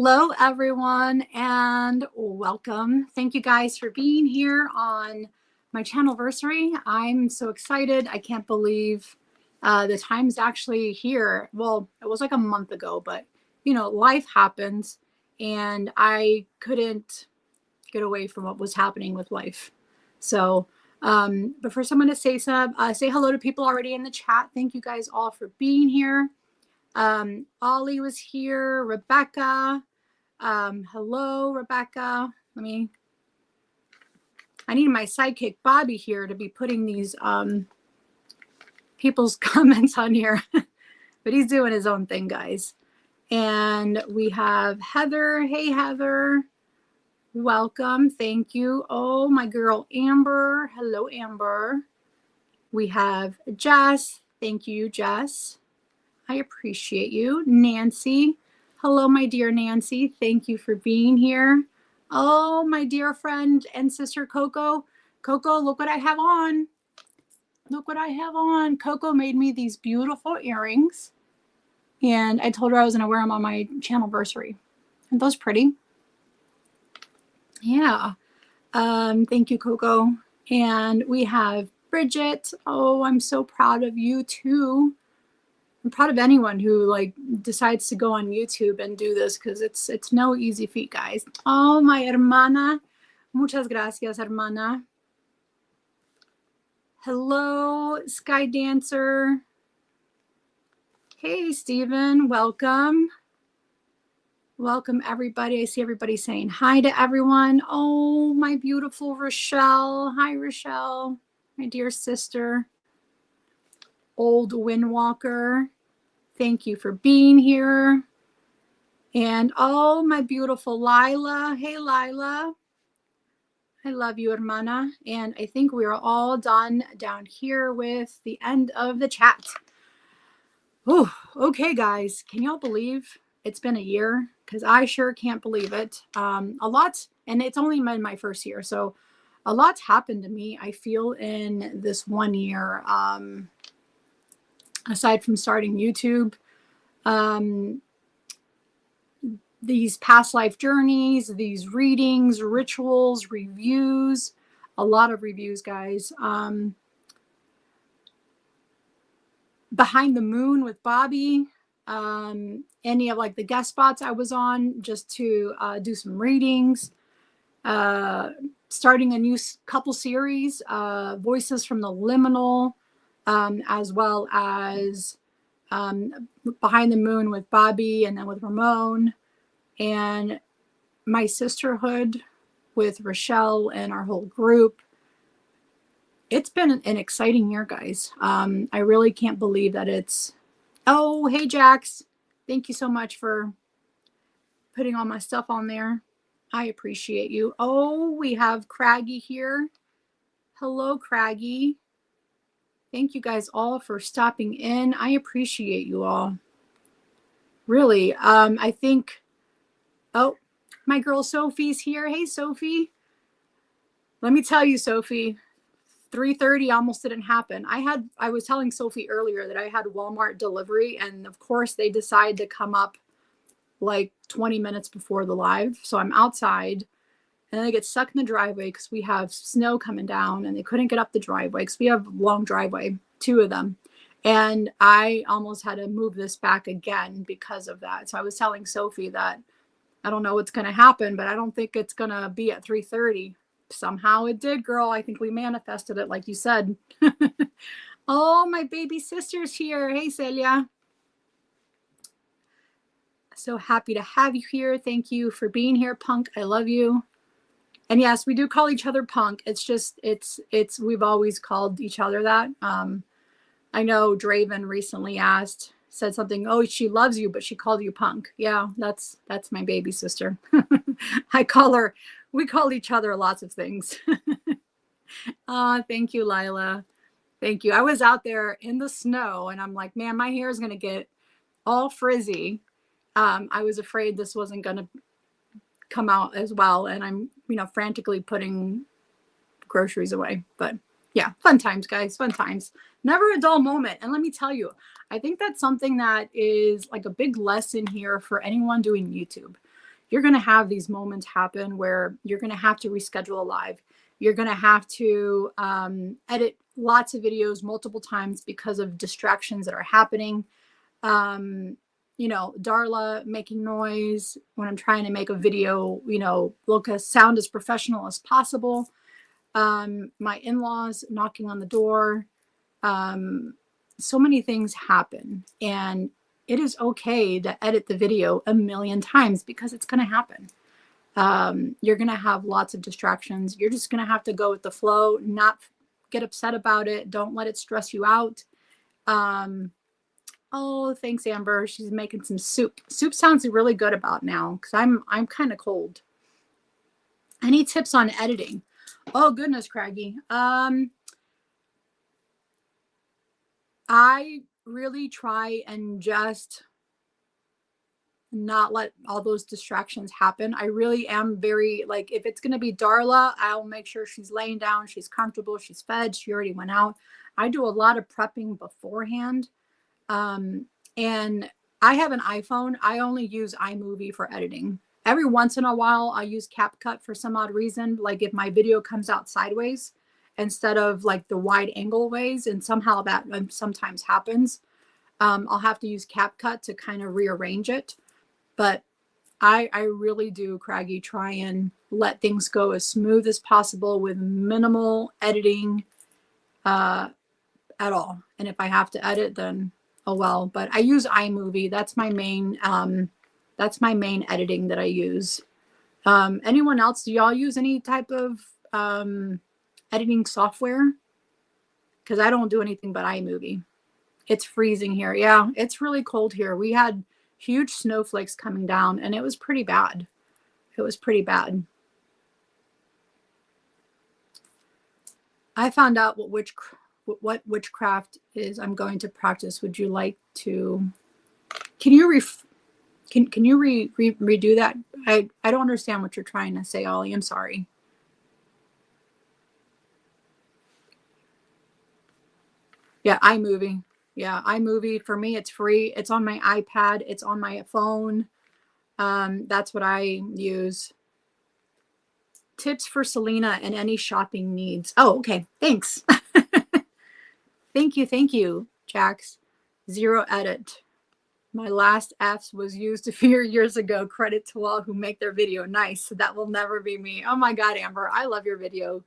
Hello, everyone, and welcome. Thank you guys for being here on my channelversary. I'm so excited. I can't believe the time's actually here. Well, it was like a month ago, but life happens, and I couldn't get away from what was happening with life. So, but first, I'm going to say hello to people already in the chat. Thank you guys all for being here. Ollie was here. Rebecca. Hello, Rebecca. I need my sidekick Bobby here to be putting these people's comments on here, but he's doing his own thing, guys. And we have Heather. Hey, Heather. Welcome. Thank you. Oh, my girl Amber. Hello, Amber. We have Jess. Thank you, Jess. I appreciate you. Nancy. Hello, my dear Nancy. Thank you for being here. Oh, my dear friend and sister Coco. Coco, look what I have on. Look what I have on. Coco made me these beautiful earrings. And I told her I was going to wear them on my channelversary. Aren't those pretty? Yeah. Thank you, Coco. And we have Bridget. Oh, I'm so proud of you too. I'm proud of anyone who decides to go on YouTube and do this, because it's no easy feat, guys. Oh, my hermana. Muchas gracias, hermana. Hello, Sky Dancer. Hey, Stephen. Welcome. Welcome, everybody. I see everybody saying hi to everyone. Oh, my beautiful Rochelle. Hi, Rochelle. My dear sister. Old Windwalker. Thank you for being here. And oh, my beautiful Lila. Hey, Lila. I love you, hermana. And I think we are all done down here with the end of the chat. Oh, okay, guys. Can y'all believe it's been a year? Because I sure can't believe it. A lot, and it's only been my first year. So a lot's happened to me, I feel, in this 1 year. Aside from starting YouTube, these past life journeys, these readings, rituals, reviews, a lot of reviews, guys. Behind the Moon with Bobby, any of the guest spots I was on just to do some readings, starting a new couple series, Voices from the Liminal, as well as Behind the Moon with Bobby, and then with Ramon, and my sisterhood with Rochelle and our whole group. It's been an exciting year, guys. I really can't believe that it's... Oh, hey, Jax. Thank you so much for putting all my stuff on there. I appreciate you. Oh, we have Craggy here. Hello, Craggy. Thank you guys all for stopping in. I appreciate you all. Really. I think... Oh, my girl Sophie's here. Hey, Sophie. Let me tell you, Sophie, 3:30 almost didn't happen. I was telling Sophie earlier that I had Walmart delivery, and of course they decide to come up 20 minutes before the live. So I'm outside, and then I get stuck in the driveway because we have snow coming down, and they couldn't get up the driveway because we have a long driveway, 2 of them. And I almost had to move this back again because of that. So I was telling Sophie that I don't know what's going to happen, but I don't think it's going to be at 3:30. Somehow it did, girl. I think we manifested it, like you said. Oh, my baby sister's here. Hey, Celia. So happy to have you here. Thank you for being here, Punk. I love you. And yes, we do call each other Punk. It's just, we've always called each other that. I know Draven recently said something, oh, she loves you, but she called you Punk. Yeah, that's my baby sister. We call each other lots of things. Thank you, Lila. Thank you. I was out there in the snow, and I'm like, man, my hair is going to get all frizzy. I was afraid this wasn't going to come out as well. And I'm, frantically putting groceries away. But yeah, fun times, guys. Fun times. Never a dull moment. And let me tell you, I think that's something that is a big lesson here for anyone doing YouTube. you're going to have these moments happen where you're going to have to reschedule a live. You're going to have to edit lots of videos multiple times because of distractions that are happening. You know, Darla making noise when I'm trying to make a video, you know, look as sound as professional as possible. My in-laws knocking on the door. So many things happen, and it is okay to edit the video a million times because it's going to happen. You're going to have lots of distractions. You're just going to have to go with the flow, not get upset about it. Don't let it stress you out. Oh, thanks, Amber. She's making some soup. Soup sounds really good about now because I'm kind of cold. Any tips on editing? Oh goodness, Craggy. I really try and just not let all those distractions happen. I really am very, like, if it's going to be Darla, I'll make sure she's laying down, she's comfortable, she's fed, she already went out. I do a lot of prepping beforehand. And I have an iPhone. I only use iMovie for editing. Every once in a while, I use CapCut for some odd reason. Like if my video comes out sideways instead of like the wide angle ways, and somehow that sometimes happens, I'll have to use CapCut to kind of rearrange it. But I really do, Craggy, try and let things go as smooth as possible with minimal editing at all. And if I have to edit, then oh well. But I use iMovie. That's my main editing that I use. Anyone else? Do y'all use any type of editing software? Because I don't do anything but iMovie. It's freezing here. Yeah, it's really cold here. We had huge snowflakes coming down, and it was pretty bad. It was pretty bad. I found out what witchcraft is. I'm going to practice. Would you like to? Can you redo that? I don't understand what you're trying to say, Ollie. I'm sorry. Yeah, iMovie. Yeah, iMovie for me, it's free. It's on my iPad. It's on my phone. That's what I use. Tips for Selena and any shopping needs. Oh, okay. Thanks. Thank you, Jax. Zero edit. My last F's was used a few years ago. Credit to all who make their video. Nice. That will never be me. Oh my God, Amber. I love your video.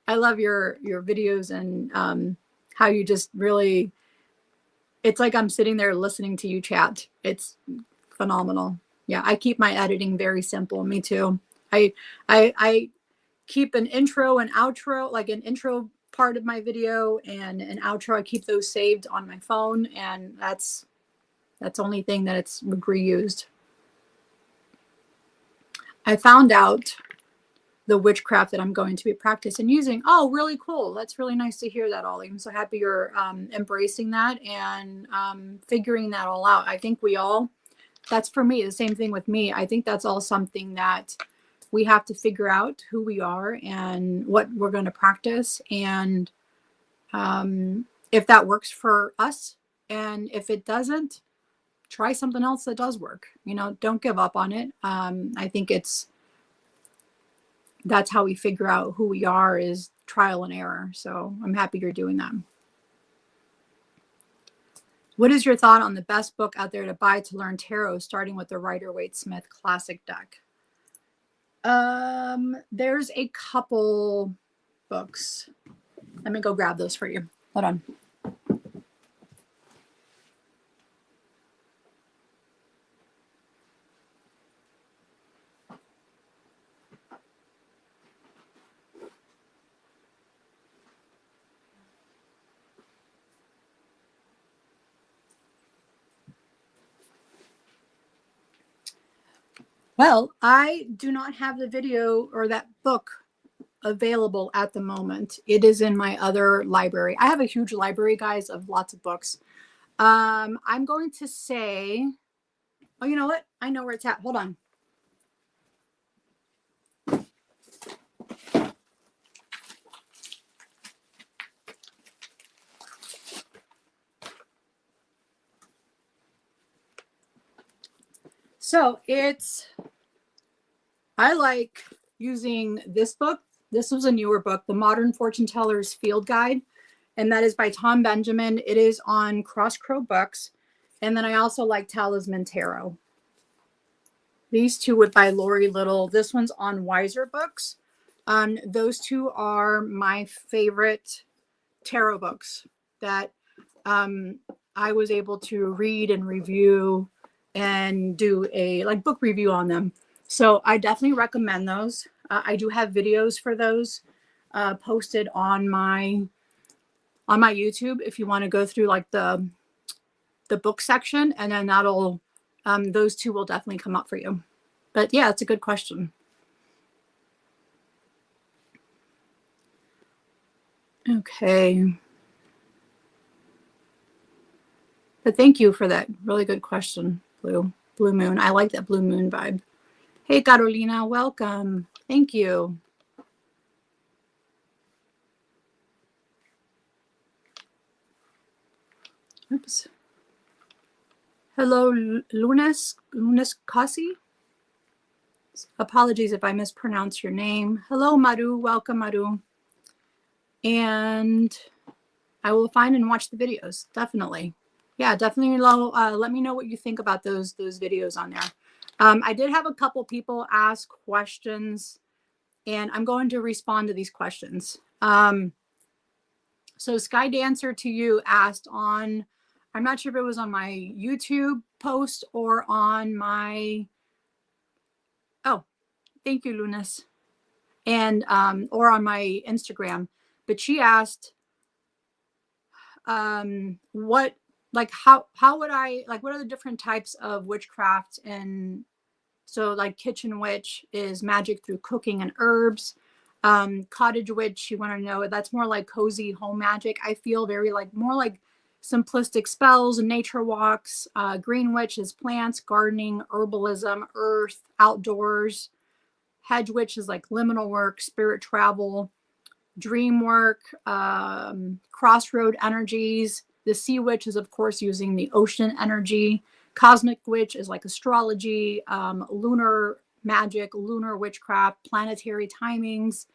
I love your videos and how you just really, it's like I'm sitting there listening to you chat. It's phenomenal. Yeah, I keep my editing very simple. Me too. I keep an intro and outro, like an intro part of my video and an outro. I keep those saved on my phone, and that's the only thing that it's reused. I found out the witchcraft that I'm going to be practicing using. Oh, really cool. That's really nice to hear that, Ollie. I'm so happy you're embracing that and figuring that all out. I think we all, that's for me, the same thing with me. I think that's all something that we have to figure out who we are and what we're going to practice. And if that works for us, and if it doesn't, try something else that does work. You know, don't give up on it. I think that's how we figure out who we are, is trial and error. So I'm happy you're doing that. What is your thought on the best book out there to buy to learn tarot, starting with the Rider-Waite-Smith classic deck? There's a couple books. Let me go grab those for you. Hold on. Well, I do not have the video or that book available at the moment. It is in my other library. I have a huge library, guys, of lots of books. I'm going to say, oh, you know what? I know where it's at. Hold on. So it's I like using this book. This was a newer book, The Modern Fortune Teller's Field Guide, and that is by Tom Benjamin. It is on Cross Crow Books. And then I also like Talisman Tarot. These two would by Lori Little. This one's on Wiser Books. Those two are my favorite tarot books that I was able to read and review and do a like book review on them. So I definitely recommend those. I do have videos for those posted on my YouTube if you want to go through like the book section, and then that'll those two will definitely come up for you. But yeah, it's a good question. Okay. But thank you for that really good question, Blue Moon. I like that Blue Moon vibe. Hey, Carolina, welcome. Thank you. Oops. Hello, Lunas Kasi. Apologies if I mispronounce your name. Hello, Maru. Welcome, Maru. And I will find and watch the videos. Definitely. Yeah, definitely let me know what you think about those videos on there. I did have a couple people ask questions, and I'm going to respond to these questions. So Sky Dancer to you asked on, I'm not sure if it was on my YouTube post or on my, oh, thank you, Lunas, and or on my Instagram. But she asked, what, like, how would I, like, what are the different types of witchcraft? And so like kitchen witch is magic through cooking and herbs. Cottage witch, you want to know, that's more like cozy home magic. I feel very like more like simplistic spells and nature walks. Green witch is plants, gardening, herbalism, earth, outdoors. Hedge witch is like liminal work, spirit travel, dream work, crossroad energies. The sea witch is, of course, using the ocean energy. Cosmic witch is like astrology, lunar magic, lunar witchcraft, planetary timings.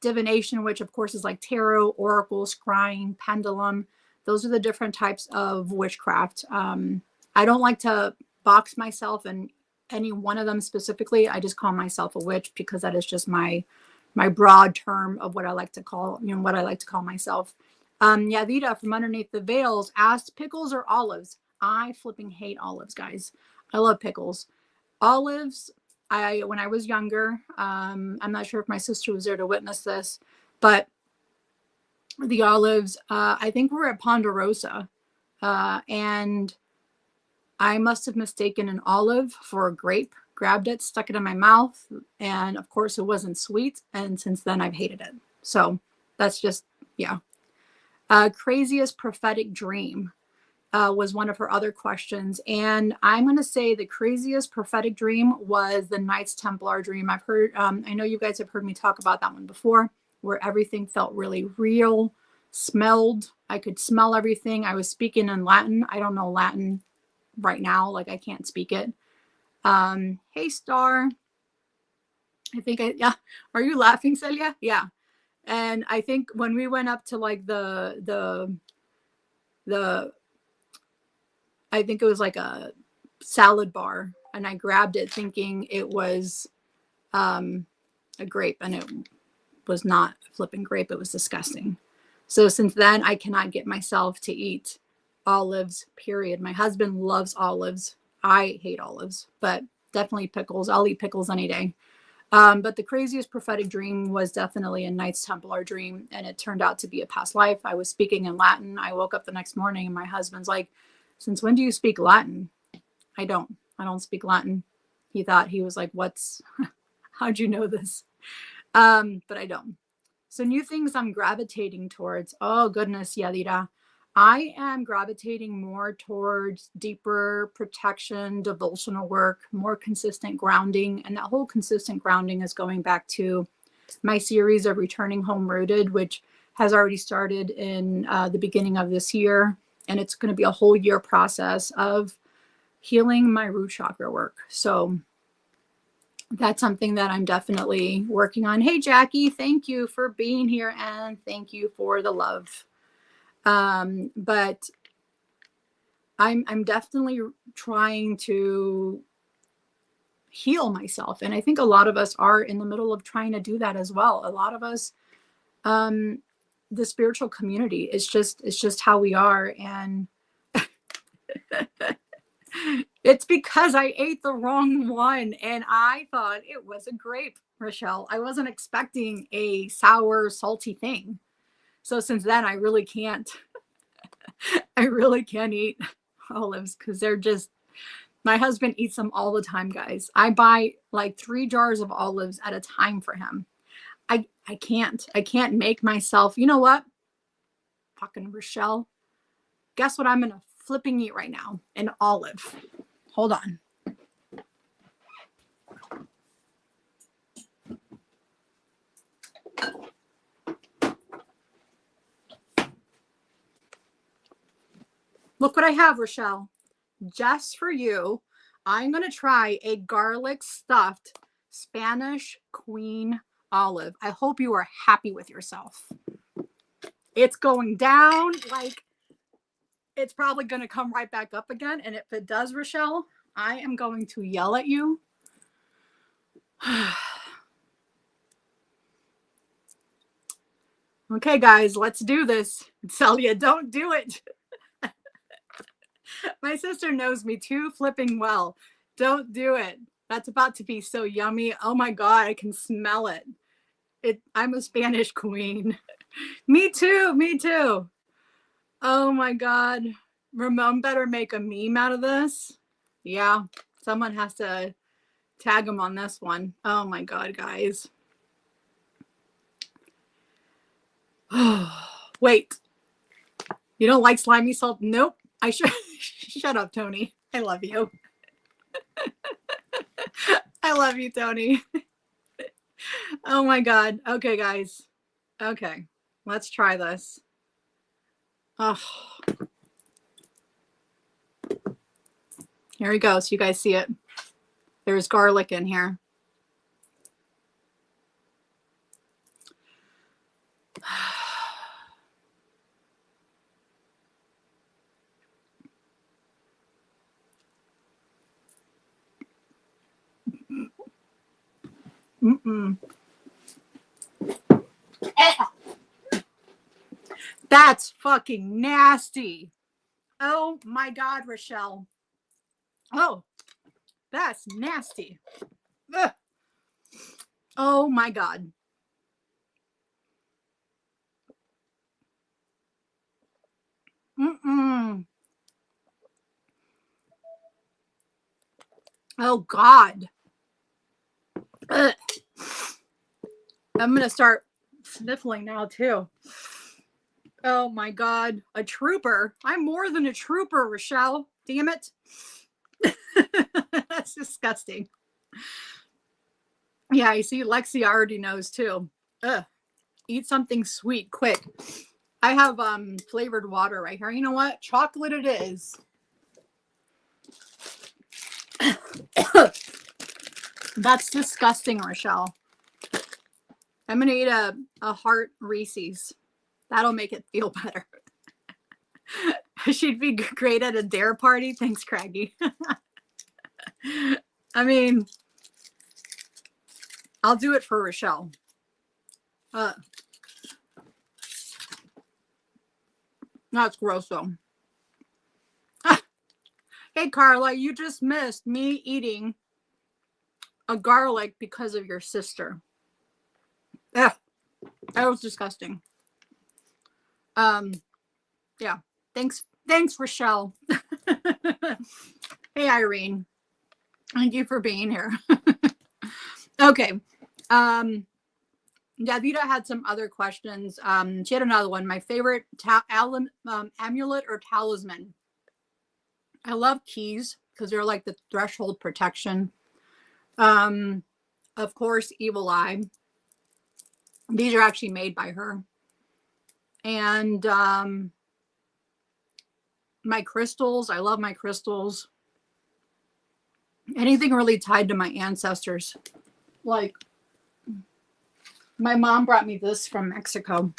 Divination, which of course is like tarot, oracle, scrying, pendulum. Those are the different types of witchcraft. I don't like to box myself in any one of them specifically. I just call myself a witch because that is just my broad term of what I like to call, what I like to call myself. Yadira from Underneath the Veils asked, pickles or olives? I flipping hate olives, guys. I love pickles. Olives, when I was younger, I'm not sure if my sister was there to witness this, but the olives, I think we're at Ponderosa, and I must have mistaken an olive for a grape, grabbed it, stuck it in my mouth, and of course it wasn't sweet, and since then I've hated it. So that's just, yeah. Craziest prophetic dream was one of her other questions. And I'm going to say the craziest prophetic dream was the Knights Templar dream. I've heard, I know you guys have heard me talk about that one before, where everything felt really real, smelled. I could smell everything. I was speaking in Latin. I don't know Latin right now. Like I can't speak it. Hey, Star. I think yeah. Are you laughing, Celia? Yeah. And I think when we went up to like the I think it was like a salad bar, and I grabbed it thinking it was a grape, and it was not a flipping grape. It was disgusting. So since then, I cannot get myself to eat olives, period. My husband loves olives. I hate olives, but definitely pickles. I'll eat pickles any day. But the craziest prophetic dream was definitely a Knights Templar dream, and it turned out to be a past life. I was speaking in Latin. I woke up the next morning, and my husband's like, since when do you speak Latin? I don't speak Latin. He thought, he was like, how'd you know this? But I don't. So new things I'm gravitating towards. Oh goodness, Yadira. I am gravitating more towards deeper protection, devotional work, more consistent grounding. And that whole consistent grounding is going back to my series of Returning Home Rooted, which has already started in the beginning of this year. And it's going to be a whole year process of healing my root chakra work. So that's something that I'm definitely working on. Hey, Jackie, thank you for being here and thank you for the love. But I'm definitely trying to heal myself. And I think a lot of us are in the middle of trying to do that as well. A lot of us, the spiritual community, it's just how we are. And it's because I ate the wrong one and I thought it was a grape, Rochelle. I wasn't expecting a sour, salty thing. So since then, I really can't eat olives because they're just, my husband eats them all the time, guys. I buy like 3 jars of olives at a time for him. I can't make myself, you know what? Fucking Rochelle. Guess what I'm going to flipping eat right now? An olive. Hold on. Look what I have, Rochelle. Just for you, I'm going to try a garlic stuffed Spanish Queen olive. I hope you are happy with yourself. It's going down like it's probably going to come right back up again. And if it does, Rochelle, I am going to yell at you. Okay, guys, let's do this. Celia, don't do it. My sister knows me too flipping well. Don't do it. That's about to be so yummy. Oh my God, I can smell it. I'm a Spanish queen. Me too. Me too. Oh my God. Ramon better make a meme out of this. Yeah, someone has to tag him on this one. Oh my God, guys. Wait. You don't like slimy salt? Nope. I should shut up, Tony. I love you. I love you, Tony. Oh my God. Okay, guys. Okay, let's try this. Oh. Here we go. So you guys see it. There's garlic in here. Mm-mm. That's fucking nasty. Oh my God, Rochelle. Oh, that's nasty. Ugh. Oh my God. Mm-mm. Oh God. Ugh. I'm going to start sniffling now too. Oh my God. A trooper. I'm more than a trooper, Rochelle. Damn it. That's disgusting. Yeah, you see, Lexi already knows too. Ugh. Eat something sweet, quick. I have flavored water right here. You know what? Chocolate it is. That's disgusting, Rochelle. I'm gonna eat a heart Reese's. That'll make it feel better. She'd be great at a dare party. Thanks, Craggy. I mean, I'll do it for Rochelle. That's gross though. Hey, Carla, you just missed me eating a garlic because of your sister. Yeah, that was disgusting. Yeah. Thanks, Rochelle. Hey, Irene. Thank you for being here. Okay. Davida had some other questions. She had another one. My favorite amulet or talisman. I love keys because they're like the threshold protection. Of course, Evil Eye. These are actually made by her. And my crystals. I love my crystals. Anything really tied to my ancestors. Like, my mom brought me this from Mexico.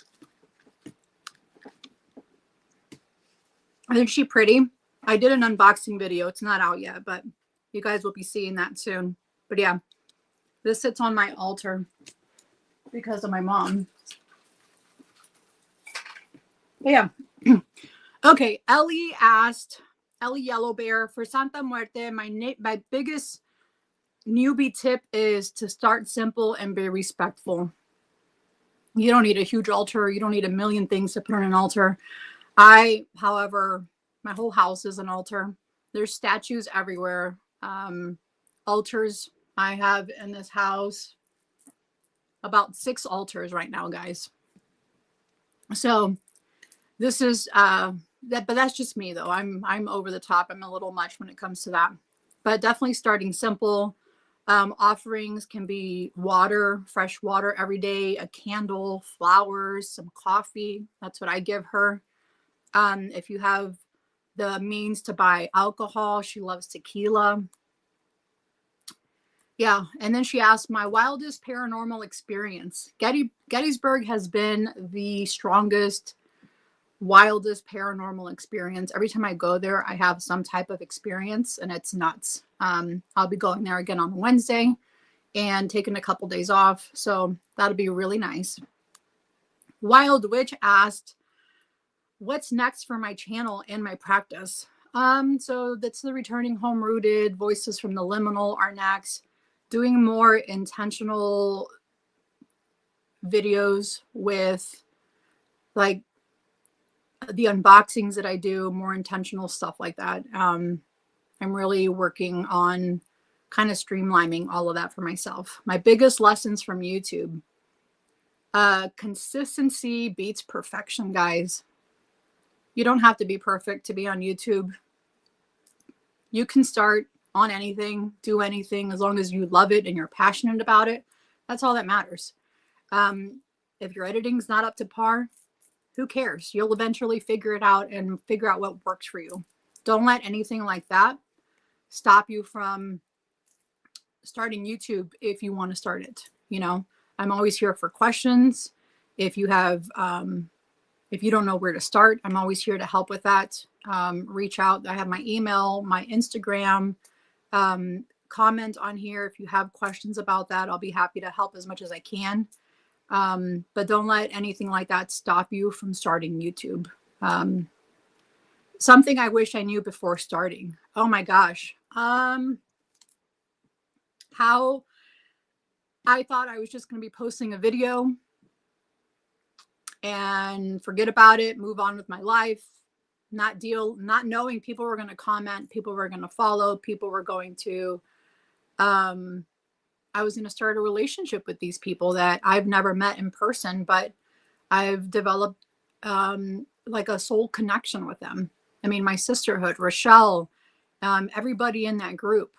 Isn't she pretty? I did an unboxing video. It's not out yet, but you guys will be seeing that soon. But yeah, this sits on my altar because of my mom. But yeah. Okay, Ellie asked, Ellie Yellow Bear, for SantaMuerte, my biggest newbie tip is to start simple and be respectful. You don't need a huge altar. You don't need a million things to put on an altar. However, my whole house is an altar. There's statues everywhere. Altars I have in this house. About 6 altars right now, guys. So this is but that's just me though. I'm over the top. I'm a little much when it comes to that. But definitely starting simple. Offerings can be water, fresh water every day, a candle, flowers, some coffee. That's what I give her. If you have the means to buy alcohol, she loves tequila. Yeah. And then she asked, my wildest paranormal experience. Gettysburg has been the strongest, wildest paranormal experience. Every time I go there, I have some type of experience, and it's nuts. I'll be going there again on Wednesday and taking a couple days off. So that'll be really nice. Wild Witch asked, what's next for my channel and my practice? So that's the returning home rooted, voices from the liminal are next. Doing more intentional videos with like the unboxings that I do, more intentional stuff like that. I'm really working on kind of streamlining all of that for myself. My biggest lessons from YouTube. Consistency beats perfection, guys. You don't have to be perfect to be on YouTube. You can start on anything, do anything, as long as you love it and you're passionate about it. That's all that matters. If your editing's not up to par, who cares? You'll eventually figure it out and figure out what works for you. Don't let anything like that stop you from starting YouTube if you want to start it. You know, I'm always here for questions. If you have, if you don't know where to start, I'm always here to help with that. Reach out. I have my email, my Instagram. Comment on here if you have questions about that. I'll be happy to help as much as I can. But don't let anything like that stop you from starting YouTube. Something I wish I knew before starting. Oh my gosh. How I thought I was just going to be posting a video and forget about it, move on with my life, not knowing people were going to comment, people were going to follow, people were going to, I was going to start a relationship with these people that I've never met in person, but I've developed like a soul connection with them. I mean, my sisterhood, Rochelle, everybody in that group,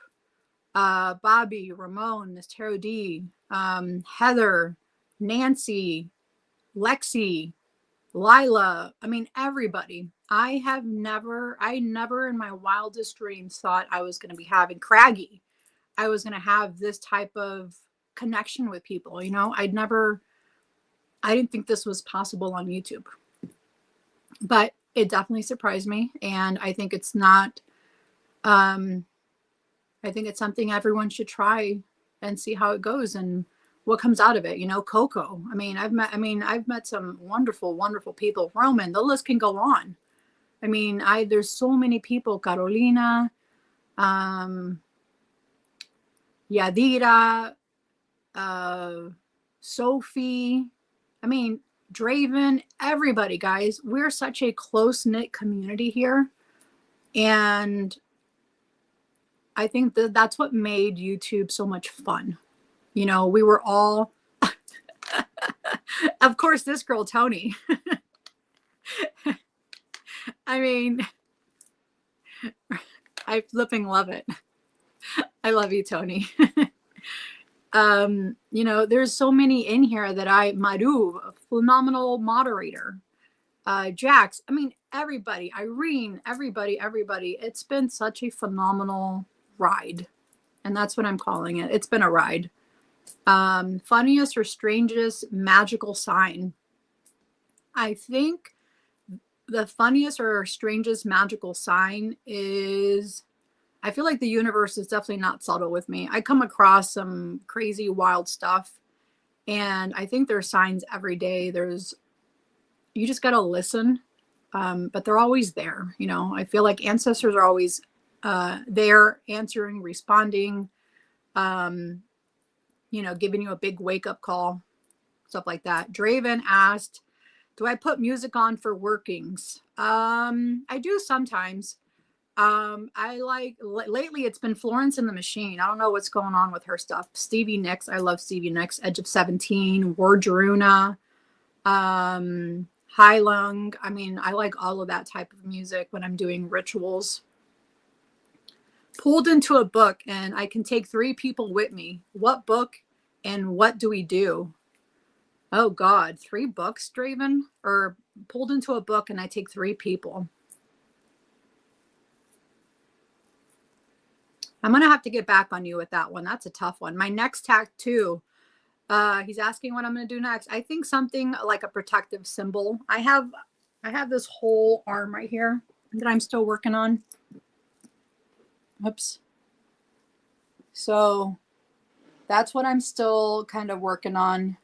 Bobby, Ramon, Miss Taro D, Heather, Nancy, Lexi, Lila. I mean, everybody. I never in my wildest dreams thought I was going to be having Craggy. I was going to have this type of connection with people. You know, I didn't think this was possible on YouTube, but it definitely surprised me. And I think it's not, I think it's something everyone should try and see how it goes and what comes out of it. You know, Coco. I've met some wonderful, wonderful people. Roman, the list can go on. I mean, there's so many people. Carolina, Yadira, Sophie. I mean, Draven, everybody, guys. We're such a close-knit community here. And I think that's what made YouTube so much fun. You know, we were all, of course, this girl, Tony. I mean, I flipping love it. I love you, Tony. You know, there's so many in here that Maru, a phenomenal moderator. Jax, I mean, everybody, Irene, everybody. It's been such a phenomenal ride. And that's what I'm calling it. It's been a ride. Funniest or strangest magical sign. I think the funniest or strangest magical sign is, I feel like the universe is definitely not subtle with me. I come across some crazy, wild stuff, and I think there's signs every day. You just got to listen, but they're always there. You know, I feel like ancestors are always there, answering, responding, you know, giving you a big wake up call, stuff like that. Draven asked, do I put music on for workings? I do sometimes. I like lately it's been Florence and the Machine. I don't know what's going on with her stuff. Stevie Nicks, I love Stevie Nicks. Edge of 17, Wardruna, High Lung. I mean, I like all of that type of music when I'm doing rituals. Pulled into a book and I can take 3 people with me. What book and what do we do? Oh God, 3 books, Draven? Or pulled into a book and I take 3 people. I'm going to have to get back on you with that one. That's a tough one. My next tattoo, he's asking what I'm going to do next. I think something like a protective symbol. I have this whole arm right here that I'm still working on. Oops. So that's what I'm still kind of working on.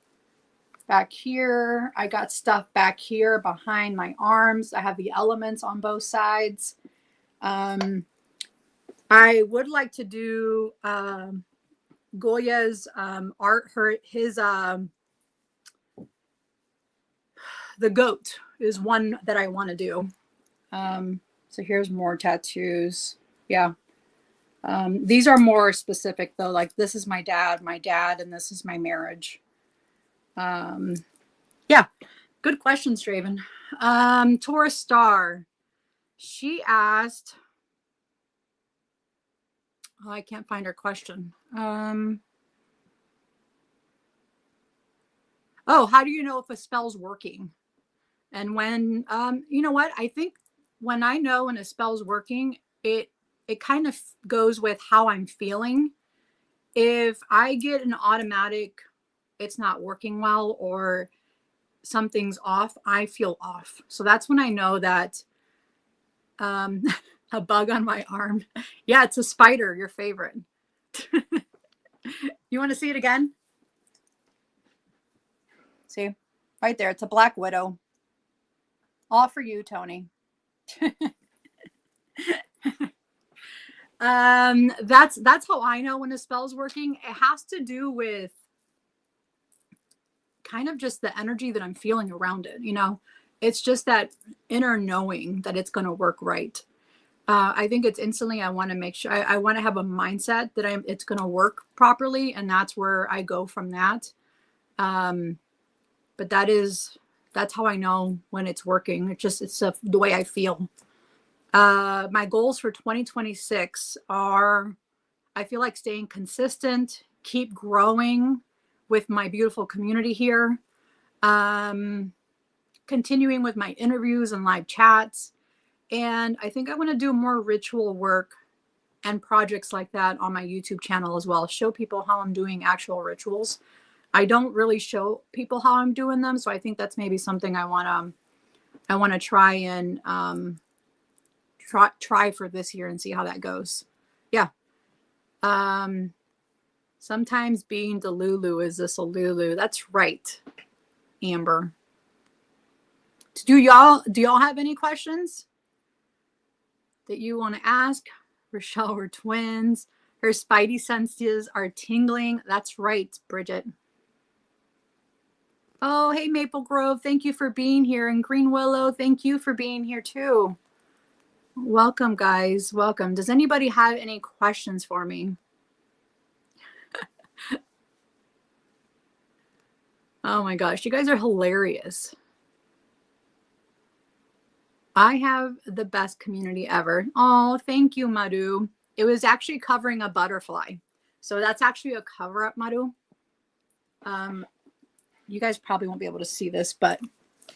Back here, I got stuff back here behind my arms. I have the elements on both sides. I would like to do Goya's art. The goat is one that I want to do. So here's more tattoos. Yeah. These are more specific though. Like this is my dad, and this is my marriage. Yeah. Good question, Straven. Taurus Star. She asked, oh, I can't find her question. Oh, how do you know if a spell's working? And when, you know what? I think when I know when a spell's working, it kind of goes with how I'm feeling. If I get an automatic, it's not working well, or something's off, I feel off. So that's when I know that, a bug on my arm. Yeah, it's a spider, your favorite. You want to see it again? See, right there. It's a black widow. All for you, Tony. That's how I know when a spell's working. It has to do with kind of just the energy that I'm feeling around it. You know, it's just that inner knowing that it's going to work right. I think it's instantly, I want to make sure I want to have a mindset that it's going to work properly. And that's where I go from that. But that's how I know when it's working. It's the way I feel. My goals for 2026 are, I feel like staying consistent, keep growing with my beautiful community here, continuing with my interviews and live chats. And I think I want to do more ritual work and projects like that on my YouTube channel as well. Show people how I'm doing actual rituals. I don't really show people how I'm doing them. So I think that's maybe something I want to try and try for this year and see how that goes. Yeah. Sometimes being Delulu is this a Lulu. That's right, Amber. Do y'all have any questions that you want to ask? Rochelle, we're twins. Her spidey senses are tingling. That's right, Bridget. Oh, hey, Maple Grove. Thank you for being here. And Green Willow, thank you for being here too. Welcome, guys. Welcome. Does anybody have any questions for me? Oh my gosh, you guys are hilarious. I have the best community ever. Oh, thank you, Madhu. It was actually covering a butterfly. So that's actually a cover up, Madhu. You guys probably won't be able to see this, but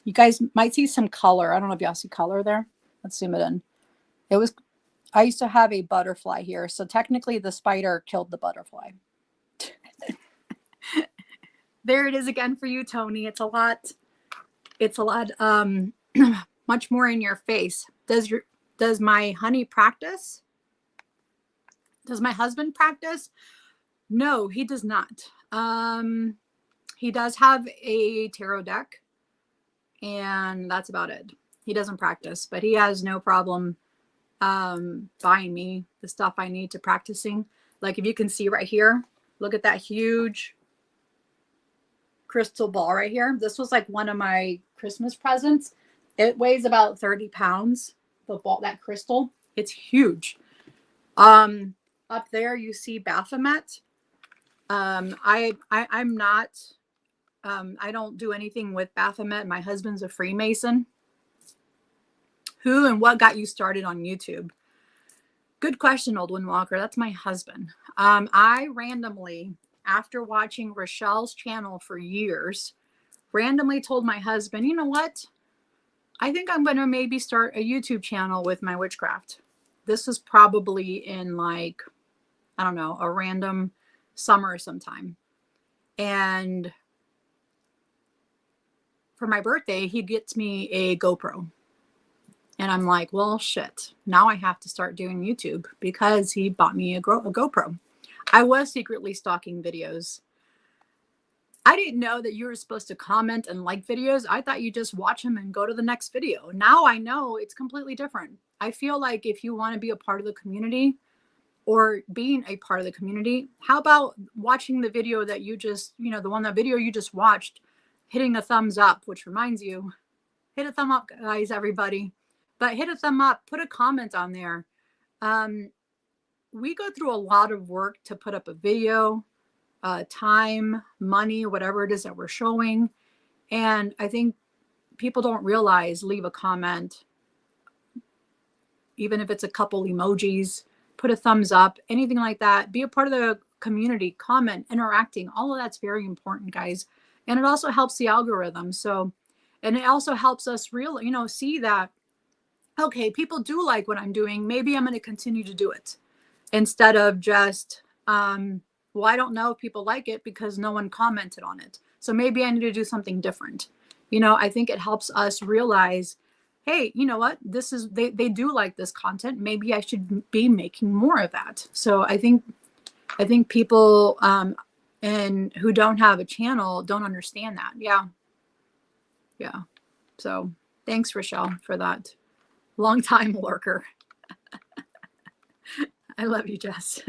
you guys might see some color. I don't know if y'all see color there. Let's zoom it in. I used to have a butterfly here. So technically the spider killed the butterfly. There it is again for you, Tony. It's a lot, much more in your face. Does my honey practice? Does my husband practice? No, he does not. He does have a tarot deck, and that's about it. He doesn't practice, but he has no problem buying me the stuff I need to practicing. Like if you can see right here, look at that huge crystal ball right here. This was like one of my Christmas presents. It weighs about 30 pounds, the ball, that crystal. It's huge. Up there you see Baphomet. I'm not, I don't do anything with Baphomet. My husband's a Freemason. Who and what got you started on YouTube? Good question, Old Wind Walker. That's my husband. I randomly, after watching Rochelle's channel for years, randomly told my husband, you know what? I think I'm going to maybe start a YouTube channel with my witchcraft. This was probably in like, I don't know, a random summer sometime. And for my birthday, he gets me a GoPro. And I'm like, well, shit. Now I have to start doing YouTube because he bought me a GoPro. I was secretly stalking videos. I didn't know that you were supposed to comment and like videos. I thought you just watch them and go to the next video. Now I know it's completely different. I feel like if you want to be a part of the community or being a part of the community, how about watching the video that you just, that video you just watched, hitting a thumbs up, which reminds you, hit a thumb up, guys, everybody. But hit a thumb up, put a comment on there. We go through a lot of work to put up a video, time, money, whatever it is that we're showing. And I think people don't realize, leave a comment, even if it's a couple emojis, put a thumbs up, anything like that. Be a part of the community, comment, interacting. All of that's very important, guys. And it also helps the algorithm. So, and it also helps us see that, okay, people do like what I'm doing. Maybe I'm going to continue to do it instead of just, well, I don't know if people like it because no one commented on it. So maybe I need to do something different. I think it helps us realize, hey, you know what? They do like this content. Maybe I should be making more of that. So I think people and who don't have a channel don't understand that. Yeah. Yeah. So thanks, Rochelle, for that. Long time lurker. I love you, Jess.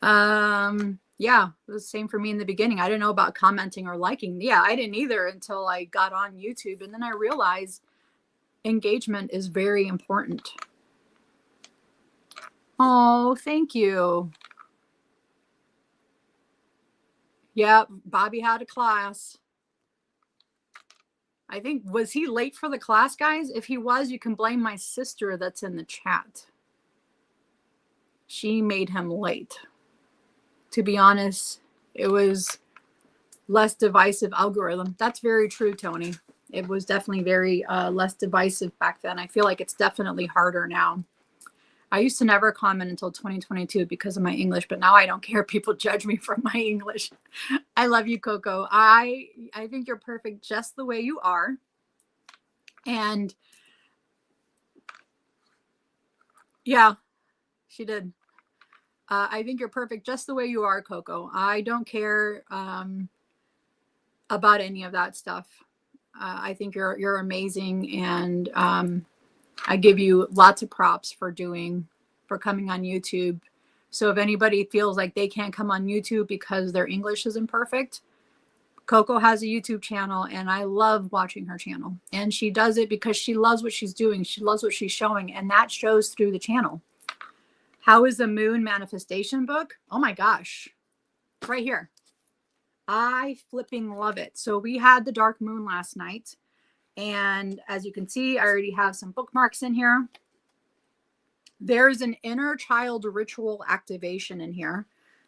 Yeah, it was the same for me in the beginning. I didn't know about commenting or liking. Yeah, I didn't either until I got on YouTube. And then I realized engagement is very important. Oh, thank you. Yeah, Bobby had a class. I think, was he late for the class, guys? If he was, you can blame my sister that's in the chat. She made him late. To be honest, it was less divisive algorithm. That's very true, Tony. It was definitely very less divisive back then. I feel like it's definitely harder now. I used to never comment until 2022 because of my English, but now I don't care. People judge me for my English. I love you, Coco. I think you're perfect just the way you are. And yeah, she did. I think you're perfect just the way you are, Coco. I don't care about any of that stuff. I think you're amazing, and I give you lots of props for coming on YouTube. So if anybody feels like they can't come on YouTube because their English isn't perfect, Coco has a YouTube channel, and I love watching her channel. And she does it because she loves what she's doing. She loves what she's showing, and that shows through the channel. How is the moon manifestation book? Oh my gosh. Right here. I flipping love it. So we had the dark moon last night. And as you can see, I already have some bookmarks in here. There's an inner child ritual activation in here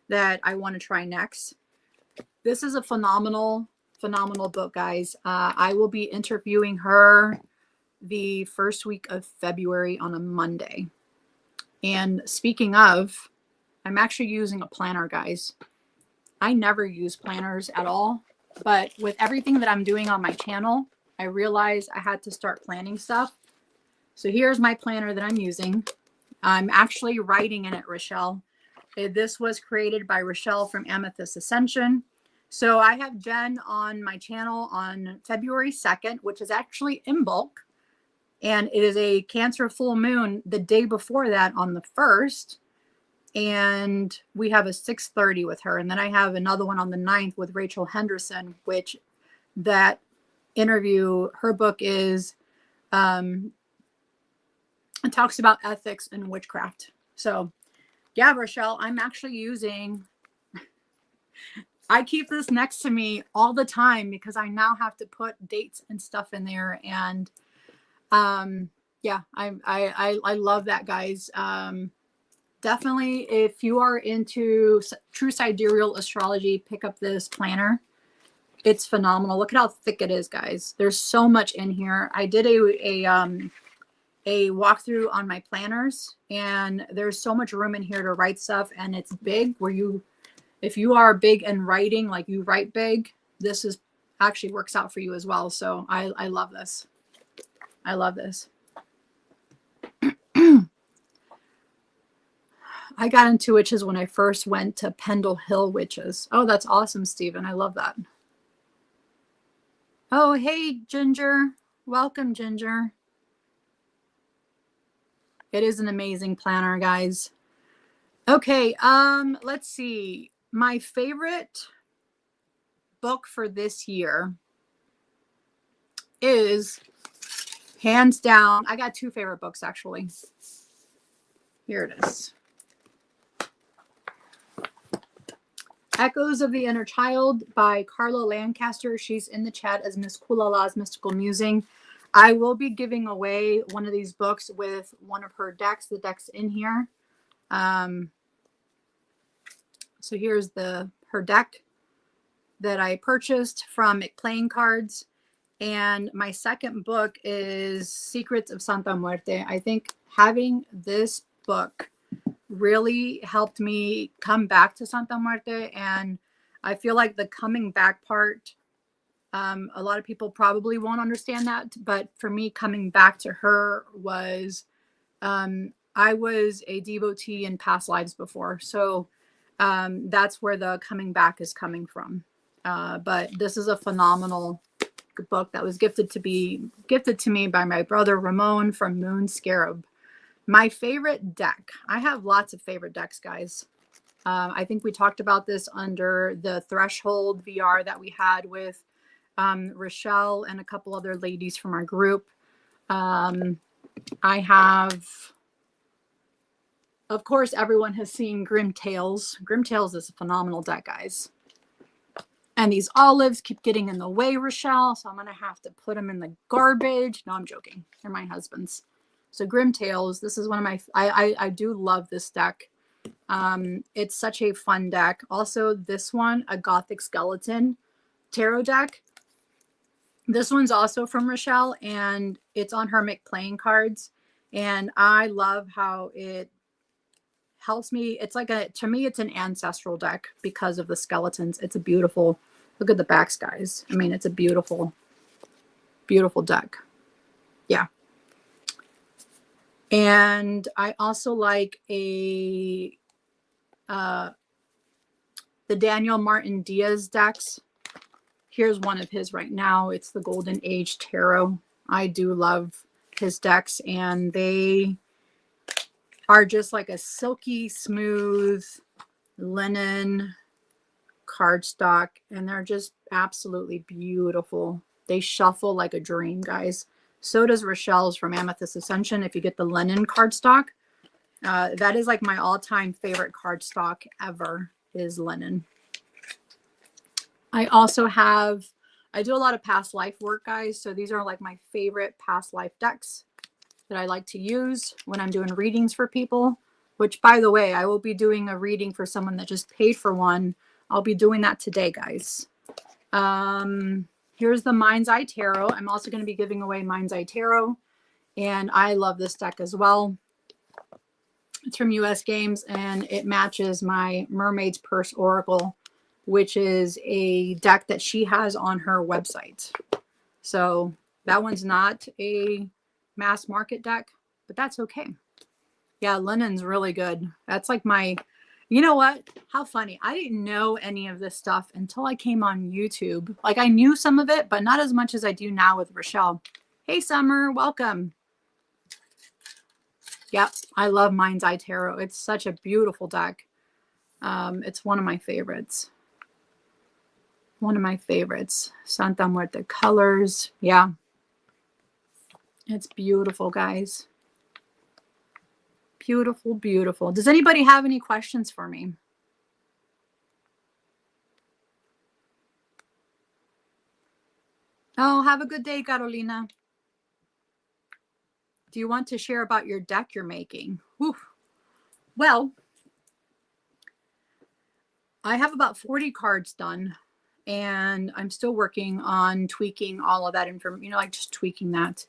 that I want to try next. This is a phenomenal book, guys. I will be interviewing her the first week of February on a Monday. And speaking of, I'm actually using a planner, guys. I never use planners at all, but with everything that I'm doing on my channel, I realized I had to start planning stuff. So here's my planner that I'm using. I'm actually writing in it, Rochelle. This was created by Rochelle from Amethyst Ascension. So I have Jen on my channel on February 2nd, which is actually in bulk. And it is a Cancer full moon the day before that on the 1st. And we have a 6:30 with her. And then I have another one on the 9th with Rachel Henderson, which that interview, her book is, it talks about ethics and witchcraft. So yeah, Rochelle, I'm actually using, I keep this next to me all the time because I now have to put dates and stuff in there. And yeah, I love that, guys. Definitely, if you are into true sidereal astrology, pick up this planner. It's phenomenal. Look at how thick it is, guys. There's so much in here. I did a walkthrough on my planners, and there's so much room in here to write stuff, and it's big where you, if you are big in writing, like you write big, this is actually works out for you as well. So I love this. I love this. I got into witches when I first went to Pendle Hill Witches. Oh, that's awesome, Stephen. I love that. Oh, hey, Ginger. Welcome, Ginger. It is an amazing planner, guys. Okay, let's see. My favorite book for this year is, hands down, I got two favorite books, actually. Here it is. Echoes of the Inner Child by Carla Lancaster. She's in the chat as Miss Kulala's Mystical Musing. I will be giving away one of these books with one of her decks, the deck's in here. So here's her deck that I purchased from Playing Cards. And my second book is Secrets of SantaMuerte. I think having this book really helped me come back to SantaMuerte, and I feel like the coming back part, a lot of people probably won't understand that, but for me, coming back to her was, I was a devotee in past lives before, so that's where the coming back is coming from. But this is a phenomenal book that was gifted to me by my brother Ramon from Moon Scarab. My favorite deck. I have lots of favorite decks, guys. I think we talked about this under the Threshold VR that we had with Rochelle and a couple other ladies from our group. I have, of course, everyone has seen Grim Tales. Grim Tales is a phenomenal deck, guys. And these olives keep getting in the way, Rochelle, so I'm going to have to put them in the garbage. No, I'm joking. They're my husband's. So Grim Tales, this is one of my, I do love this deck. It's such a fun deck. Also, this one, a Gothic Skeleton tarot deck. This one's also from Rochelle, and it's on her Playing Cards. And I love how it helps me. It's like to me, it's an ancestral deck because of the skeletons. It's a beautiful, look at the backs, guys. I mean, it's a beautiful, beautiful deck. Yeah. And I also like the Daniel Martin Diaz decks. Here's one of his right now. It's the Golden Age Tarot. I do love his decks, and they are just like a silky smooth linen cardstock, and they're just absolutely beautiful. They shuffle like a dream, guys. So does Rochelle's from Amethyst Ascension. If you get the linen cardstock, that is like my all-time favorite cardstock ever is linen. I also have, I do a lot of past life work, guys. So these are like my favorite past life decks that I like to use when I'm doing readings for people, which, by the way, I will be doing a reading for someone that just paid for one. I'll be doing that today, guys. Here's the Mind's Eye Tarot. I'm also going to be giving away Mind's Eye Tarot, and I love this deck as well. It's from US Games, and it matches my Mermaid's Purse Oracle which is a deck that she has on her website. So that one's not a mass market deck, but that's okay. Yeah, linen's really good. That's like my, you know what? How funny. I didn't know any of this stuff until I came on YouTube. Like I knew some of it, but not as much as I do now with Rochelle. Hey, Summer, welcome. Yep, I love Mind's Eye Tarot. It's such a beautiful deck. It's one of my favorites. One of my favorites. SantaMuerte colors. Yeah. It's beautiful, guys. Beautiful, beautiful. Does anybody have any questions for me? Oh, have a good day, Carolina. Do you want to share about your deck you're making? Whew. Well, I have about 40 cards done, and I'm still working on tweaking all of that information, you know, like just tweaking that.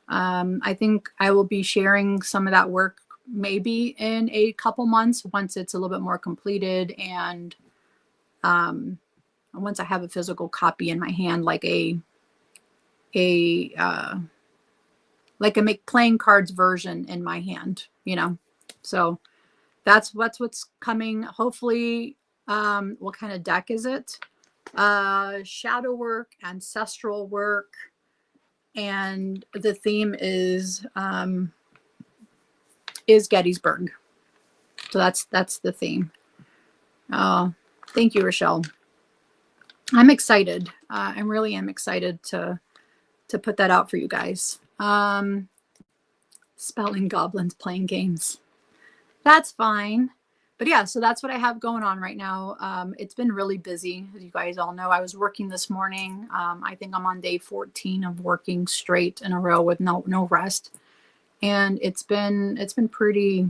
I think I will be sharing some of that work maybe in a couple months once it's a little bit more completed, and once I have a physical copy in my hand, like a make playing cards version in my hand, you know. So that's what's coming. Hopefully, what kind of deck is it? Shadow work, ancestral work, and the theme is Gettysburg. So that's the theme. Thank you, Rochelle. I'm excited. I really am excited to put that out for you guys. Spelling goblins playing games. That's fine. But yeah, so that's what I have going on right now. It's been really busy. As you guys all know, I was working this morning. I think I'm on day 14 of working straight in a row with no rest. And it's been pretty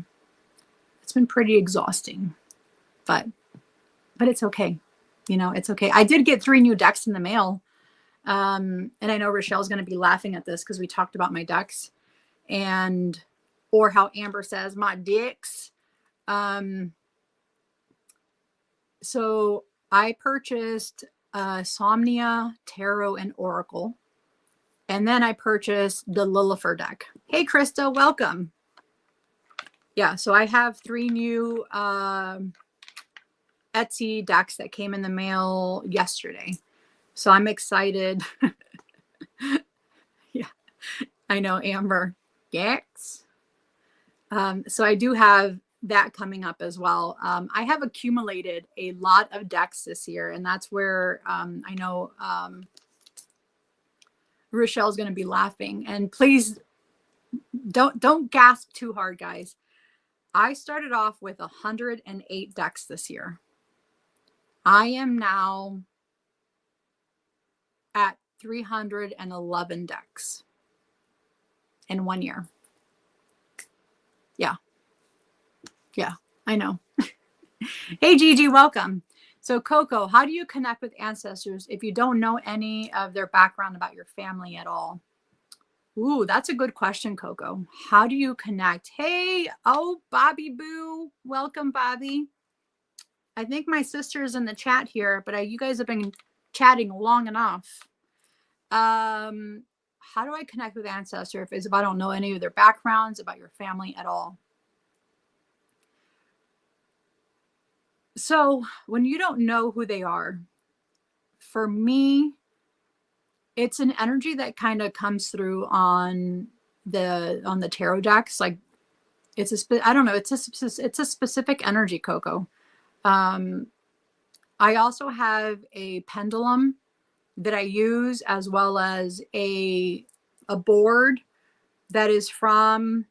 exhausting. But it's okay. You know, it's okay. I did get 3 new decks in the mail. And I know Rochelle's going to be laughing at this because we talked about my decks, and or how Amber says my dicks. So I purchased Somnia, Tarot, and Oracle. And then I purchased the Lillifer deck. Hey, Krista, welcome. Yeah, so I have 3 new Etsy decks that came in the mail yesterday. So I'm excited. Yeah, I know, Amber. Yes. So I do have that coming up as well. I have accumulated a lot of decks this year, and that's where I know Rochelle's going to be laughing. And please don't gasp too hard, guys. I started off with 108 decks this year. I am now at 311 decks in 1 year. Yeah, I know. Hey, Gigi, welcome. So, Coco, how do you connect with ancestors if you don't know any of their background about your family at all? Ooh, that's a good question, Coco. How do you connect? Hey, oh, Bobby Boo. Welcome, Bobby. I think my sister's in the chat here, but you guys have been chatting long enough. How do I connect with ancestors if I don't know any of their backgrounds about your family at all? So when you don't know who they are, for me, it's an energy that kind of comes through on the tarot decks. Like I don't know, it's a specific energy, Coco. I also have a pendulum that I use, as well as a board that is from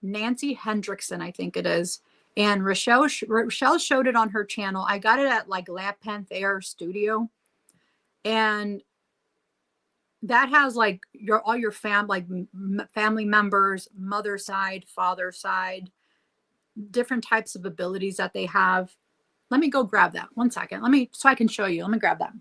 Nancy Hendrickson, I think it is. And Rochelle showed it on her channel. I got it at like La Panther Studio. And that has like all your family members, mother side, father side, different types of abilities that they have. Let me go grab that. 1 second. So I can show you. Let me grab that.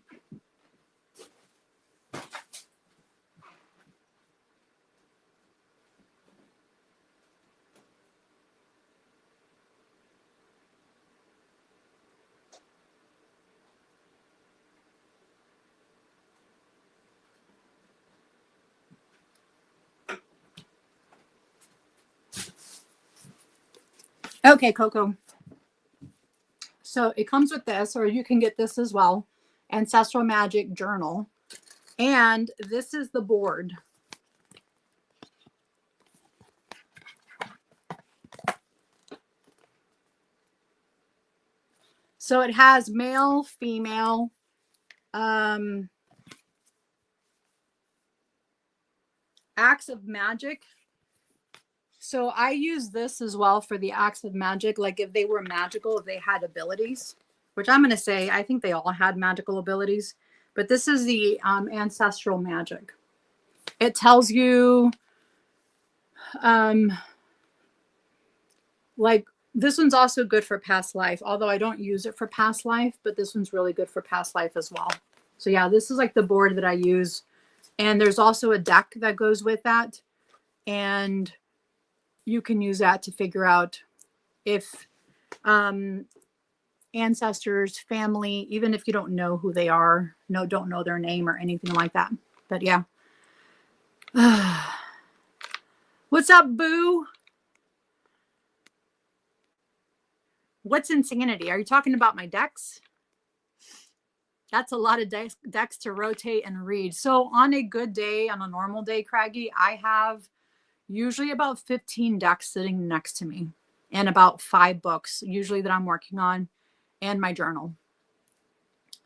Okay, Coco. So it comes with this, or you can get this as well. Ancestral Magic Journal. And this is the board. So it has male, female, acts of magic. So I use this as well for the acts of magic. Like if they were magical, if they had abilities, which I'm going to say, I think they all had magical abilities. But this is the ancestral magic. It tells you, like, this one's also good for past life, although I don't use it for past life, but this one's really good for past life as well. So yeah, this is like the board that I use. And there's also a deck that goes with that. And you can use that to figure out if ancestors, family, even if you don't know who they are, don't know their name or anything like that. But yeah. What's up, Boo? What's insanity? Are you talking about my decks? That's a lot of decks to rotate and read. So on a good day, on a normal day, Craggy, I have usually about 15 decks sitting next to me and about 5 books usually that I'm working on and my journal.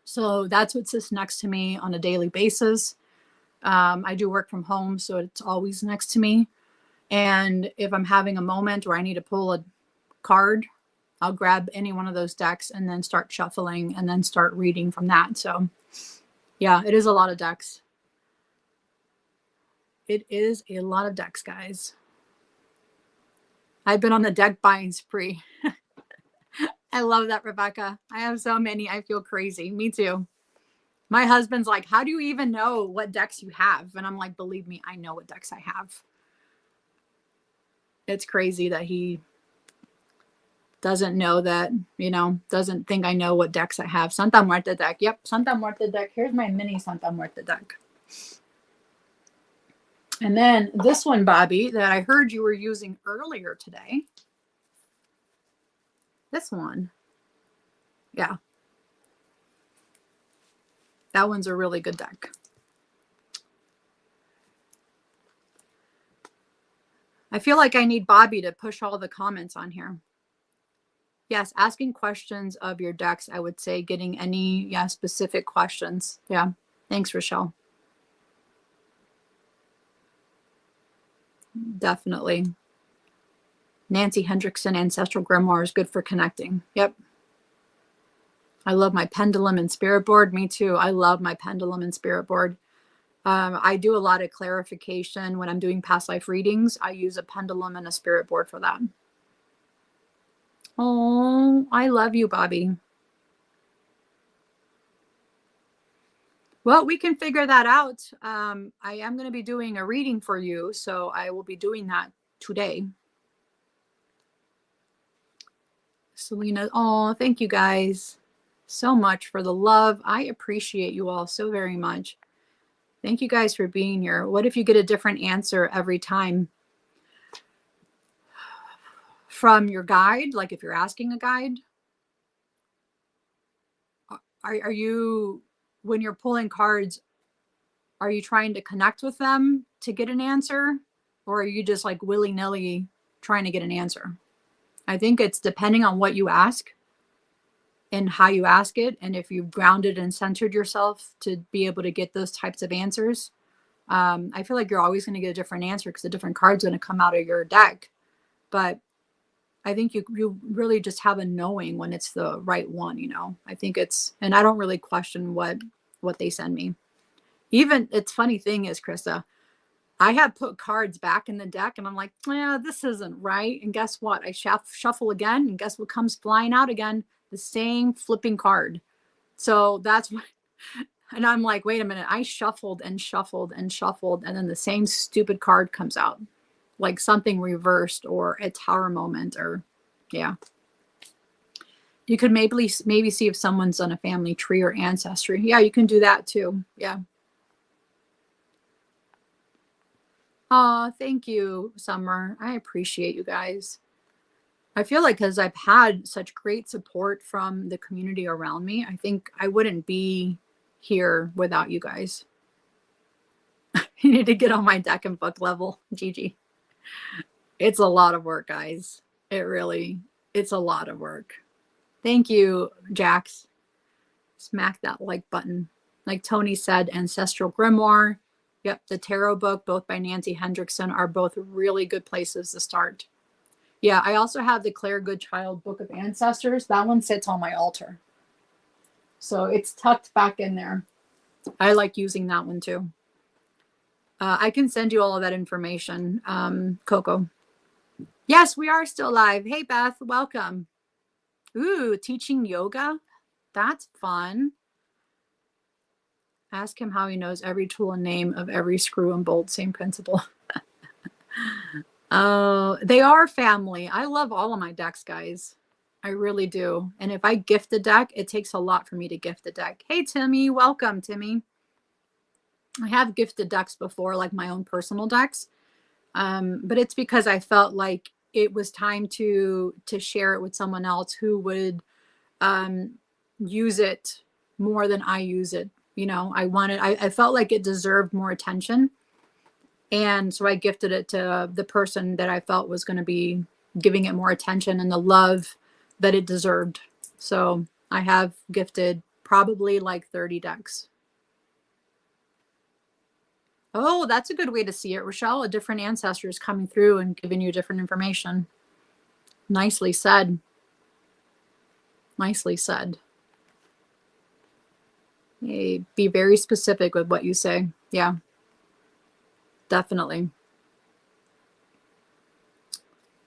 So that's what sits next to me on a daily basis. I do work from home, so it's always next to me. And if I'm having a moment where I need to pull a card, I'll grab any one of those decks and then start shuffling and then start reading from that. So yeah, it is a lot of decks. It is a lot of decks, guys. I've been on the deck buying spree. I love that, Rebecca. I have so many. I feel crazy. Me too. My husband's like, how do you even know what decks you have? And I'm like, believe me, I know what decks I have. It's crazy that he doesn't know that, doesn't think I know what decks I have. SantaMuerte deck. Yep, SantaMuerte deck. Here's my mini SantaMuerte deck. And then this one, Bobby, that I heard you were using earlier today. This one. Yeah. That one's a really good deck. I feel like I need Bobby to push all the comments on here. Yes, asking questions of your decks, I would say getting any specific questions. Yeah. Thanks, Rochelle. Definitely. Nancy Hendrickson, Ancestral Grimoire is good for connecting. Yep. I love my pendulum and spirit board. Me too. I love my pendulum and spirit board. I do a lot of clarification when I'm doing past life readings. I use a pendulum and a spirit board for that. Oh, I love you, Bobby. Well, we can figure that out. I am going to be doing a reading for you, so I will be doing that today. Selena, oh, thank you guys so much for the love. I appreciate you all so very much. Thank you guys for being here. What if you get a different answer every time from your guide? Like if you're asking a guide, are you, when you're pulling cards, are you trying to connect with them to get an answer? Or are you just like willy-nilly trying to get an answer? I think it's depending on what you ask and how you ask it. And if you've grounded and centered yourself to be able to get those types of answers, I feel like you're always going to get a different answer because a different card's going to come out of your deck. But I think you really just have a knowing when it's the right one, I think it's, and I don't really question what they send me. Even, it's funny thing is, Krista, I have put cards back in the deck and I'm like, yeah, this isn't right. And guess what? I shuffle again. And guess what comes flying out again? The same flipping card. So that's what, and I'm like, wait a minute. I shuffled and shuffled and shuffled. And then the same stupid card comes out, like something reversed or a tower moment or yeah. You could maybe see if someone's on a family tree or ancestry. Yeah, you can do that too. Yeah. Oh, thank you, Summer. I appreciate you guys. I feel like because I've had such great support from the community around me, I think I wouldn't be here without you guys. You need to get on my deck and book level, Gigi. It's a lot of work, guys. It's a lot of work. Thank you, Jax. Smack that like button. Like Tony said, Ancestral Grimoire. Yep, the tarot book, both by Nancy Hendrickson, are both really good places to start. Yeah, I also have the Claire Goodchild Book of Ancestors. That one sits on my altar. So it's tucked back in there. I like using that one too. I can send you all of that information, Coco. Yes, we are still live. Hey, Beth, welcome. Ooh, teaching yoga. That's fun. Ask him how he knows every tool and name of every screw and bolt. Same principle. Oh, they are family. I love all of my decks, guys. I really do. And if I gift a deck, it takes a lot for me to gift a deck. Hey, Timmy. Welcome, Timmy. I have gifted decks before, like my own personal decks. But it's because I felt like it was time to share it with someone else who would use it more than I use it. You know, I felt like it deserved more attention. And so I gifted it to the person that I felt was going to be giving it more attention and the love that it deserved. So I have gifted probably like 30 decks. Oh, that's a good way to see it, Rochelle. A different ancestor is coming through and giving you different information. Nicely said. Nicely said. Hey, be very specific with what you say. Yeah, definitely.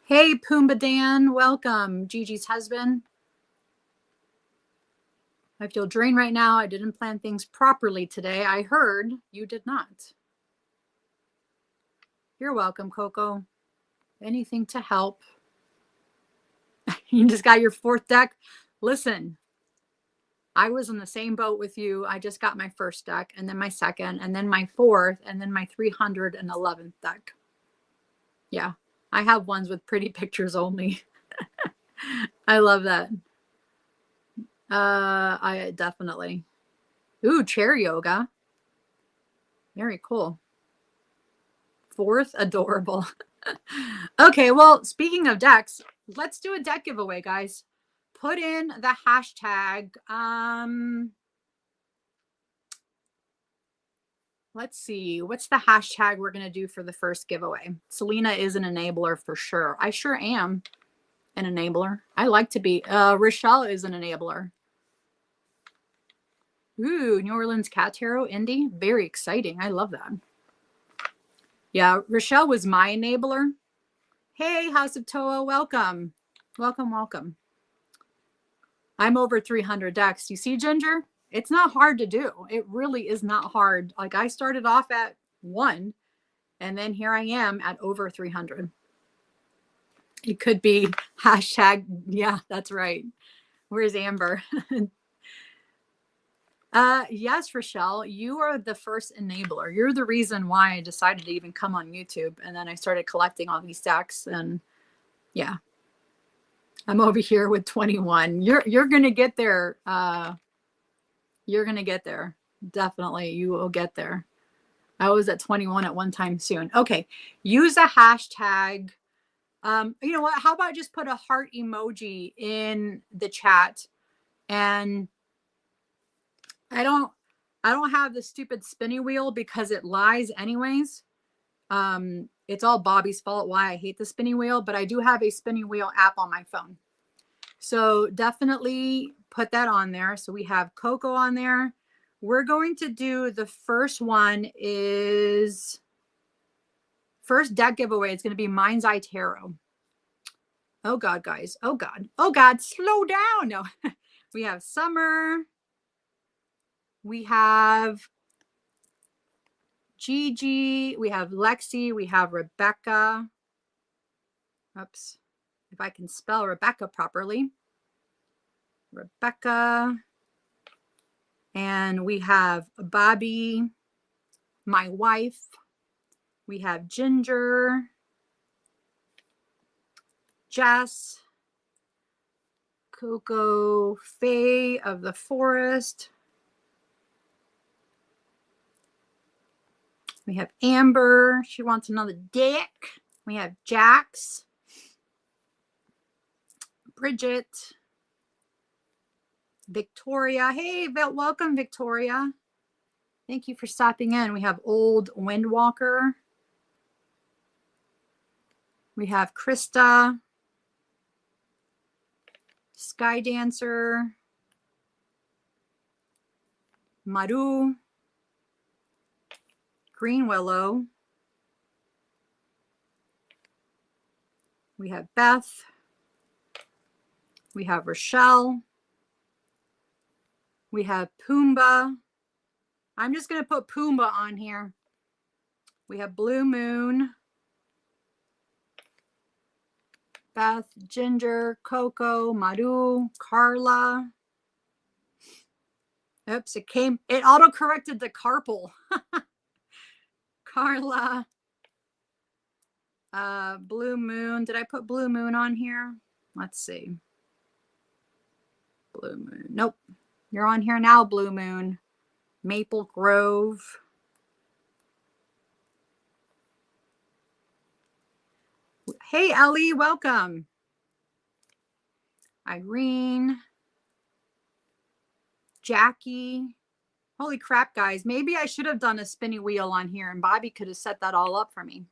Hey, Pumbaa Dan, welcome. Gigi's husband. I feel drained right now. I didn't plan things properly today. I heard you did not. You're welcome, Coco. Anything to help. You just got your 4th deck. Listen, I was in the same boat with you. I just got my 1st deck, and then my 2nd, and then my 4th, and then my 311th deck. Yeah, I have ones with pretty pictures only. I love that. I definitely. Ooh, chair yoga. Very cool. 4th, adorable. Okay, well, speaking of decks, let's do a deck giveaway, guys. Put in the hashtag. Let's see. What's the hashtag we're going to do for the first giveaway? Selena is an enabler for sure. I sure am an enabler. I like to be. Rochelle is an enabler. Ooh, New Orleans Cat Tarot, Indy. Very exciting. I love that. Yeah, Rochelle was my enabler. Hey, House of Toa, welcome. Welcome, welcome. I'm over 300 decks. You see, Ginger? It's not hard to do. It really is not hard. Like I started off at 1, and then here I am at over 300. It could be hashtag, yeah, that's right. Where's Amber? Yes, Rochelle, you are the first enabler. You're the reason why I decided to even come on YouTube. And then I started collecting all these decks, and yeah, I'm over here with 21. You're going to get there. You're going to get there. Definitely. You will get there. I was at 21 at one time soon. Okay. Use a hashtag. You know what? How about just put a heart emoji in the chat? And I don't have the stupid spinny wheel because it lies anyways. It's all Bobby's fault why I hate the spinny wheel, but I do have a spinny wheel app on my phone. So definitely put that on there. So we have Coco on there. We're going to do the first one is first deck giveaway. It's going to be Mind's Eye Tarot. Oh God, guys. Oh God. Oh God, slow down. No. We have Summer. We have Gigi. We have Lexi. We have Rebecca. Oops. If I can spell Rebecca properly. Rebecca. And we have Bobby, my wife. We have Ginger, Jess, Coco, Fae of the Forest. We have Amber. She wants another deck. We have Jax. Bridget. Victoria. Hey, welcome, Victoria. Thank you for stopping in. We have Old Windwalker. We have Krista. Sky Dancer. Maru. Green Willow. We have Beth. We have Rochelle. We have Pumbaa. I'm just going to put Pumbaa on here. We have Blue Moon. Beth, Ginger, Coco, Maru, Carla. Oops, it auto-corrected to Carpal. Carla. Blue Moon. Did I put Blue Moon on here? Let's see. Blue Moon. Nope. You're on here now, Blue Moon. Maple Grove. Hey, Ellie, welcome. Irene. Jackie. Holy crap, guys. Maybe I should have done a spinny wheel on here and Bobby could have set that all up for me.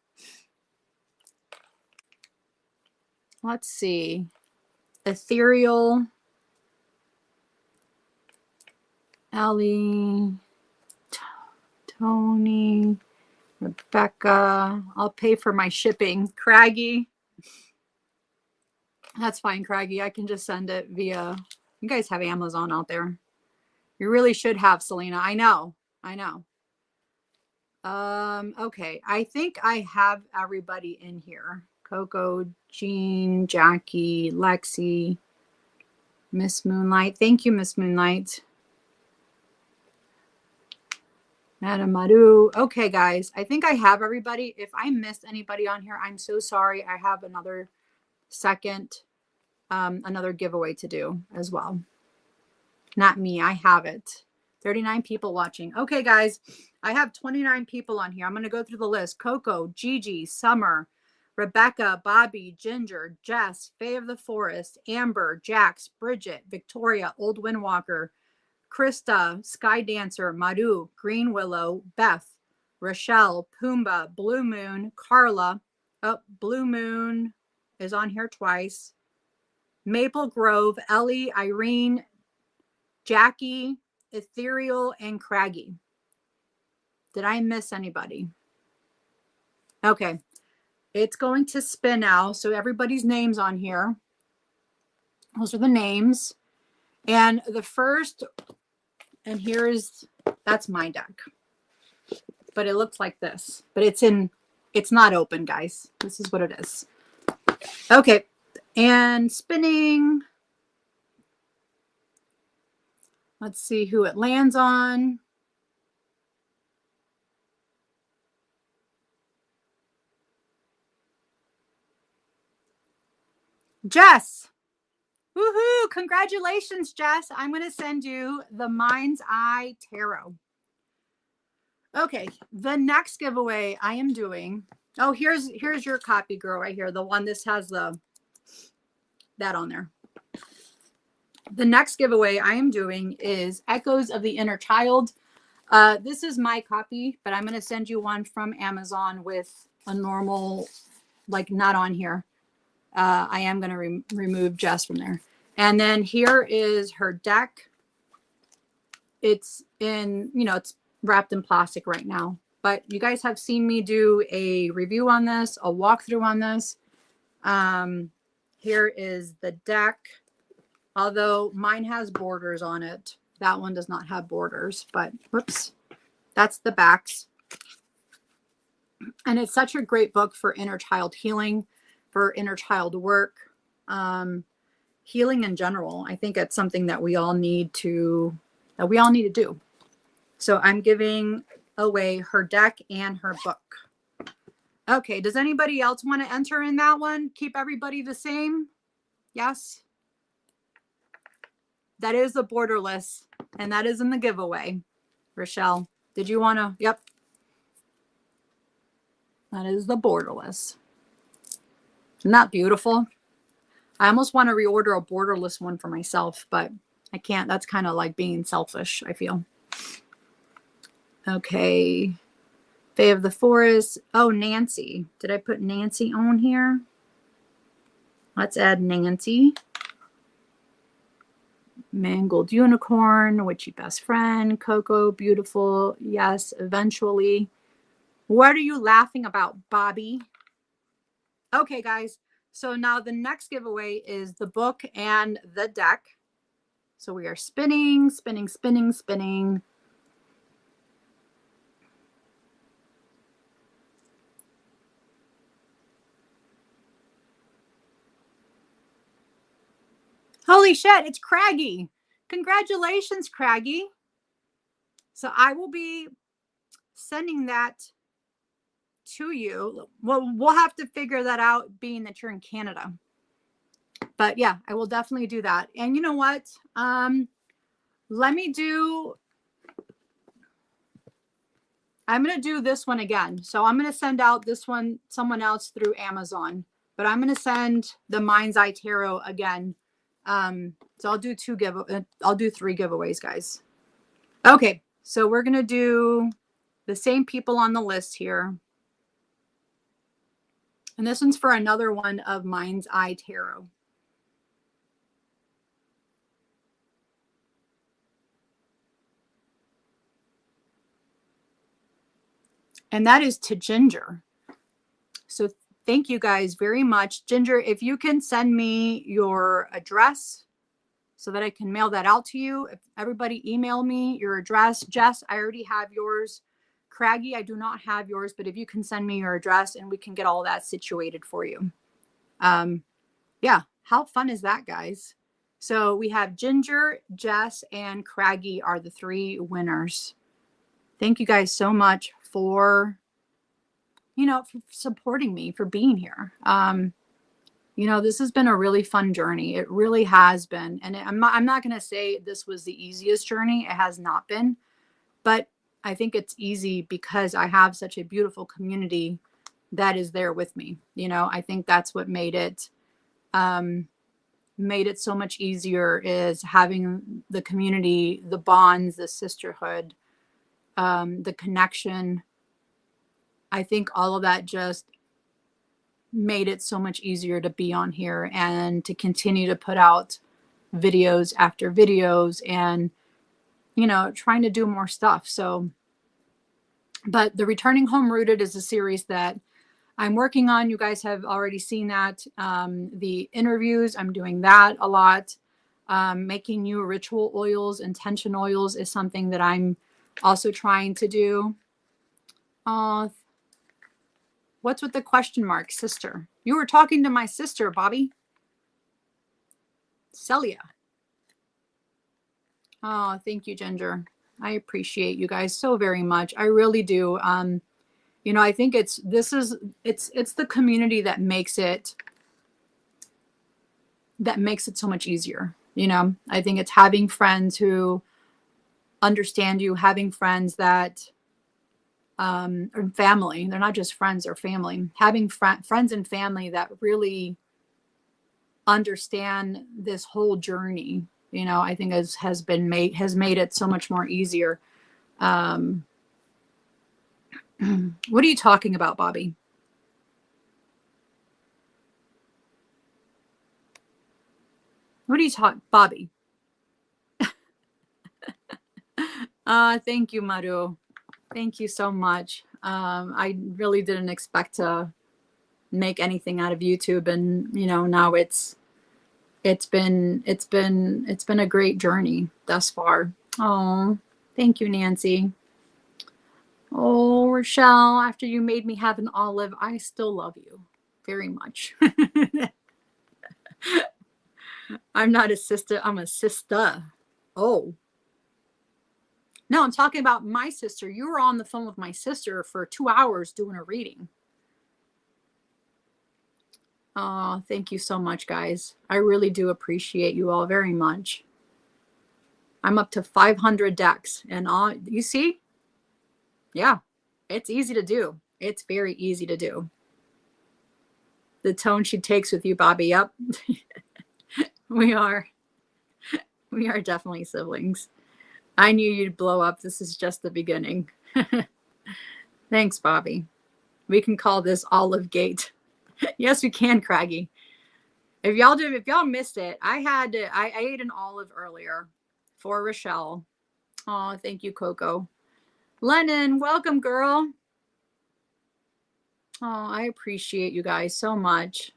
Let's see. Ethereal. Ellie. Tony. Rebecca. I'll pay for my shipping. Craggy. That's fine, Craggy. I can just send it via... You guys have Amazon out there. You really should have, Selena. I know. Okay. I think I have everybody in here. Coco, Jean, Jackie, Lexi, Miss Moonlight. Thank you, Miss Moonlight. Madame Maru. Okay, guys. I think I have everybody. If I missed anybody on here, I'm so sorry. I have another another giveaway to do as well. Not me. I have it. 39 people watching. Okay, guys. I have 29 people on here. I'm going to go through the list. Coco, Gigi, Summer, Rebecca, Bobby, Ginger, Jess, Faye of the Forest, Amber, Jax, Bridget, Victoria, Old Windwalker, Krista, Sky Dancer, Maru, Green Willow, Beth, Rochelle, Pumbaa, Blue Moon, Carla. Oh, Blue Moon is on here twice. Maple Grove, Ellie, Irene, Jackie, Ethereal, and Craggy. Did I miss anybody? Okay. It's going to spin now. So everybody's names on here. Those are the names. And the first, and that's my deck. But it looks like this. But it's not open, guys. This is what it is. Okay. And spinning. Let's see who it lands on. Jess. Woohoo! Congratulations, Jess. I'm going to send you the Mind's Eye Tarot. Okay, the next giveaway I am doing. Oh, here's your copy, girl, right here. The one this has that on there. The next giveaway I am doing is Echoes of the Inner Child. This is my copy, but I'm going to send you one from Amazon with a normal, like not on here. I am going to remove Jess from there. And then here is her deck. It's it's wrapped in plastic right now. But you guys have seen me do a review on this, a walkthrough on this. Here is the deck. Although mine has borders on it. That one does not have borders. But, whoops. That's the backs. And it's such a great book for inner child healing, for inner child work, healing in general. I think it's something that we all need to do. So I'm giving away her deck and her book. Okay, does anybody else want to enter in that one? Keep everybody the same? Yes? that is the borderless, and that is in the giveaway. Rochelle, did you want to? Yep. That is the borderless. Isn't that beautiful? I almost want to reorder a borderless one for myself, but I can't. That's kind of like being selfish, I feel. Okay. Fae of the Forest. Oh, Nancy. Did I put Nancy on here? Let's add Nancy. Mangled Unicorn, Witchy Best Friend, Coco, Beautiful, yes, eventually. What are you laughing about, Bobby? Okay, guys. So now the next giveaway is the book and the deck. So we are spinning, spinning, spinning, spinning. Holy shit, it's Craggy. Congratulations, Craggy. So I will be sending that to you. Well, we'll have to figure that out being that you're in Canada. But yeah, I will definitely do that. And you know what? Let me do, I'm going to do this one again. So I'm going to send out this one, someone else through Amazon, but I'm going to send the Mind's Eye Tarot again. So I'll do I'll do 3 giveaways, guys. Okay. So we're going to do the same people on the list here. And this one's for another one of Mind's Eye Tarot. And that is to Ginger. So thank you guys very much. Ginger, if you can send me your address so that I can mail that out to you. If everybody email me your address. Jess, I already have yours. Craggy, I do not have yours, but if you can send me your address and we can get all that situated for you. Yeah, how fun is that, guys? So we have Ginger, Jess, and Craggy are the 3 winners. Thank you guys so much for, for supporting me, for being here. This has been a really fun journey. It really has been. And I'm not going to say this was the easiest journey. It has not been, but I think it's easy because I have such a beautiful community that is there with me. I think that's what made it so much easier, is having the community, the bonds, the sisterhood, the connection. I think all of that just made it so much easier to be on here and to continue to put out videos after videos and, trying to do more stuff. So, but the Returning Home Rooted is a series that I'm working on. You guys have already seen that. The interviews, I'm doing that a lot. Making new ritual oils, intention oils is something that I'm also trying to do. What's with the question mark, sister? You were talking to my sister, Bobby. Celia. Oh, thank you, Ginger. I appreciate you guys so very much. I really do. I think it's the community that makes it so much easier. I think it's having friends who understand you, having friends that or family. They're not just friends, they're family. Having friends and family that really understand this whole journey, I think has made it so much more easier. What are you talking about, Bobby? What are you talking, Bobby? Thank you, Maru. Thank you so much. I really didn't expect to make anything out of YouTube, and now it's been a great journey thus far. Oh, thank you, Nancy. Oh, Rochelle, after you made me have an olive, I still love you very much. I'm not a sister, I'm a sister. Oh. No, I'm talking about my sister. You were on the phone with my sister for 2 hours doing a reading. Oh, thank you so much, guys. I really do appreciate you all very much. I'm up to 500 decks. And you see? Yeah, it's easy to do. It's very easy to do. The tone she takes with you, Bobby. Yep. We are definitely siblings. I knew you'd blow up. This is just the beginning. Thanks, Bobby. We can call this Olive Gate. Yes, we can, Craggy. If y'all missed it, I ate an olive earlier for Rochelle. Oh, thank you, Coco. Lennon, welcome, girl. Oh, I appreciate you guys so much.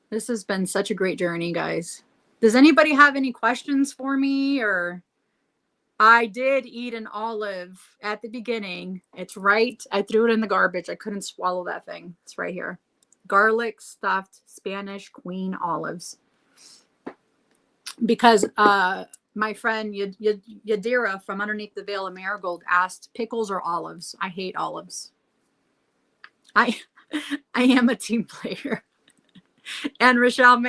This has been such a great journey, guys. Does anybody have any questions for me? Or I did eat an olive at the beginning. It's right. I threw it in the garbage. I couldn't swallow that thing. It's right here. Garlic stuffed Spanish queen olives. Because my friend Yadira from Underneath the Veil of Marigold asked, pickles or olives? I hate olives. I am a team player. And Rochelle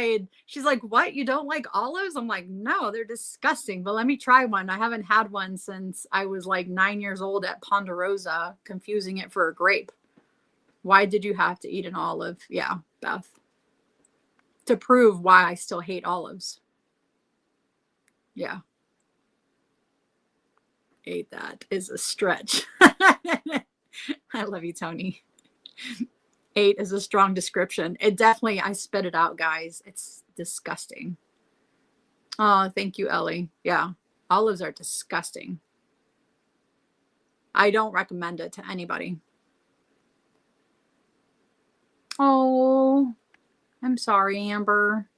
she's like, what? You don't like olives? I'm like, no, they're disgusting. But let me try one. I haven't had one since I was like 9 years old at Ponderosa, confusing it for a grape. Why did you have to eat an olive? Yeah, Beth. To prove why I still hate olives. Yeah. Ate that is a stretch. I love you, Tony. 8 is a strong description. It definitely, I spit it out, guys. It's disgusting. Oh, thank you, Ellie. Yeah, olives are disgusting. I don't recommend it to anybody. Oh, I'm sorry, Amber.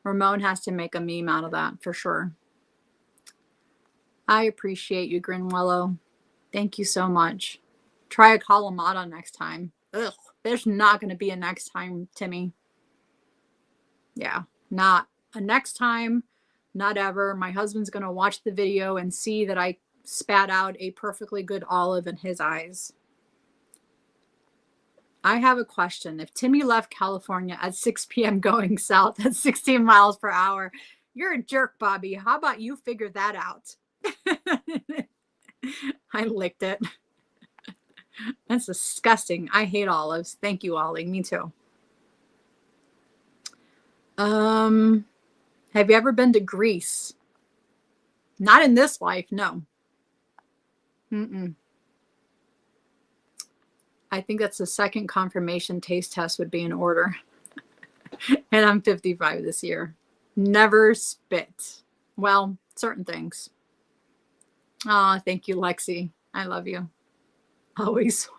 Ramon has to make a meme out of that for sure. I appreciate you, Grinwello. Thank you so much. Try a Kalamata next time. Ugh, there's not going to be a next time, Timmy. Yeah, not a next time, not ever. My husband's going to watch the video and see that I spat out a perfectly good olive in his eyes. I have a question. If Timmy left California at 6 p.m. going south at 16 miles per hour, you're a jerk, Bobby. How about you figure that out? I licked it. That's disgusting. I hate olives. Thank you, Ollie. Me too. Have you ever been to Greece? Not in this life, no. I think that's the second confirmation taste test would be in order. And I'm 55 this year. Never spit. Well, certain things. Oh, thank you, Lexi. I love you. Always.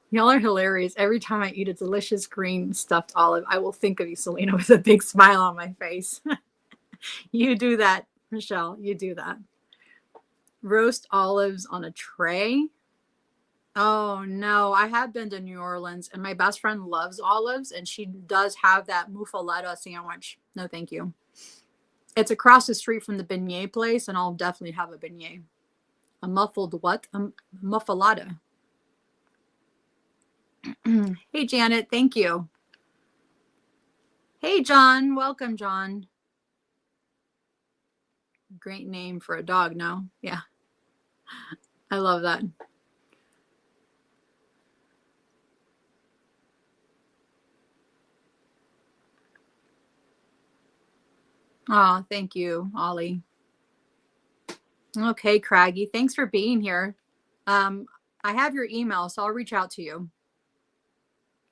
Y'all are hilarious. Every time I eat a delicious green stuffed olive, I will think of you, Selena, with a big smile on my face. You do that, Michelle. You do that. Roast olives on a tray. Oh, no. I have been to New Orleans, and my best friend loves olives, and she does have that muffaletta sandwich. No, thank you. It's across the street from the beignet place, and I'll definitely have a beignet. A muffled what? A muffaletta. Hey, Janet. Thank you. Hey, John. Welcome, John. Great name for a dog, no? Yeah. I love that. Oh, thank you, Ollie. Okay, Craggy. Thanks for being here. I have your email, so I'll reach out to you.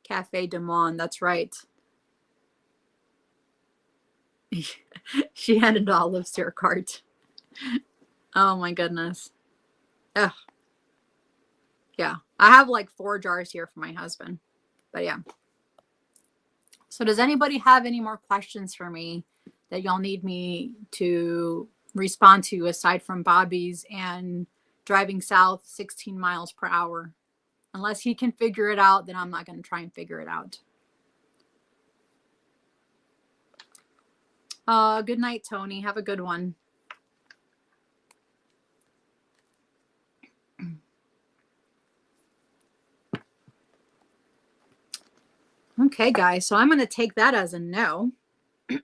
Cafe Des Moines. That's right. She handed olives to her cart. Oh my goodness. Ugh. Yeah. I have like 4 jars here for my husband. But yeah. So does anybody have any more questions for me that y'all need me to respond to aside from Bobby's and driving south 16 miles per hour? Unless he can figure it out, then I'm not going to try and figure it out. Good night, Tony. Have a good one. Okay, guys. So I'm going to take that as a no.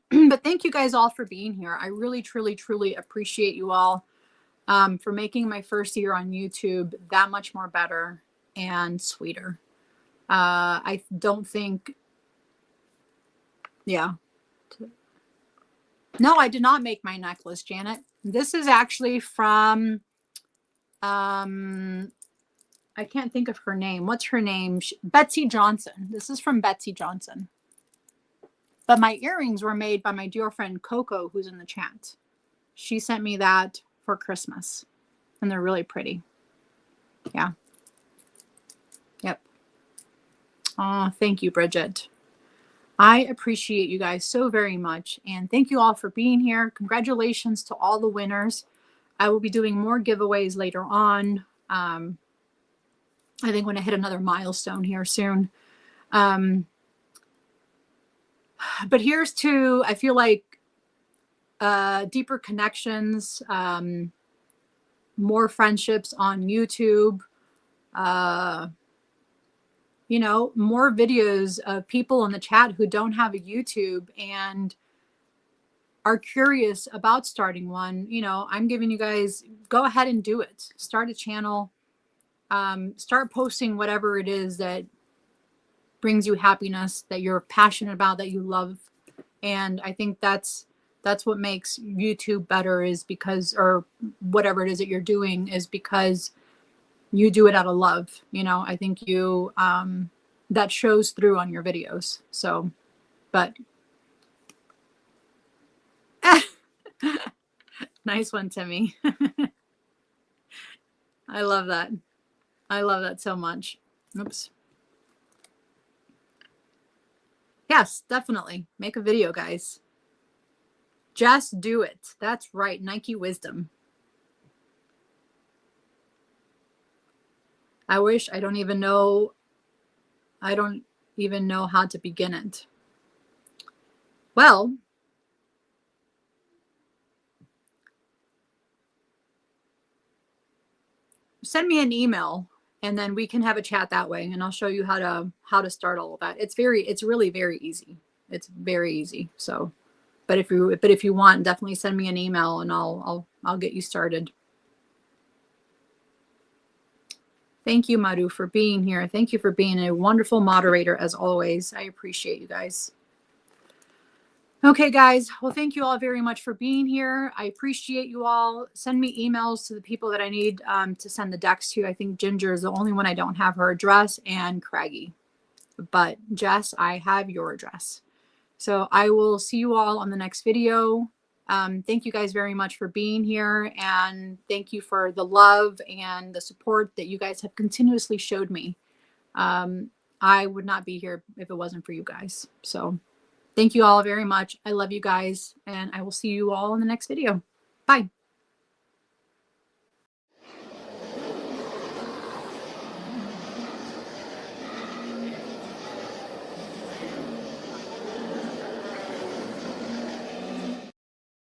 But thank you guys all for being here. I really, truly, truly appreciate you all for making my first year on YouTube that much more better and sweeter. I don't think, yeah. No, I did not make my necklace, Janet. This is actually from, I can't think of her name. What's her name? Betsy Johnson. This is from Betsy Johnson. But my earrings were made by my dear friend Coco, who's in the chat. She sent me that for Christmas. And they're really pretty. Yeah. Yep. Oh, thank you, Bridget. I appreciate you guys so very much. And thank you all for being here. Congratulations to all the winners. I will be doing more giveaways later on. I think when I hit another milestone here soon. But here's to, I feel like, deeper connections, more friendships on YouTube, you know, more videos of people in the chat who don't have a YouTube and are curious about starting one. You know, I'm giving you guys, go ahead and do it. Start a channel, start posting whatever it is that brings you happiness, that you're passionate about, that you love. And I think that's what makes YouTube better, is because, or whatever it is that you're doing, is because you do it out of love. You know, I think you, that shows through on your videos. So, but nice one, Timmy. I love that. I love that so much. Oops. Yes, definitely. Make a video, guys. Just do it. That's right. Nike wisdom. I wish, I don't even know how to begin it. Well, send me an email and then we can have a chat that way, and I'll show you how to start all of that. It's really very easy. It's very easy. So, but if you want, definitely send me an email and I'll get you started. Thank you, Madhu, for being here. Thank you for being a wonderful moderator as always. I appreciate you guys. Okay, guys. Well, thank you all very much for being here. I appreciate you all. Send me emails to the people that I need to send the decks to. I think Ginger is the only one I don't have her address, and Craggy. But Jess, I have your address. So I will see you all on the next video. Thank you guys very much for being here. And thank you for the love and the support that you guys have continuously showed me. I would not be here if it wasn't for you guys. So thank you all very much. I love you guys, and I will see you all in the next video. Bye.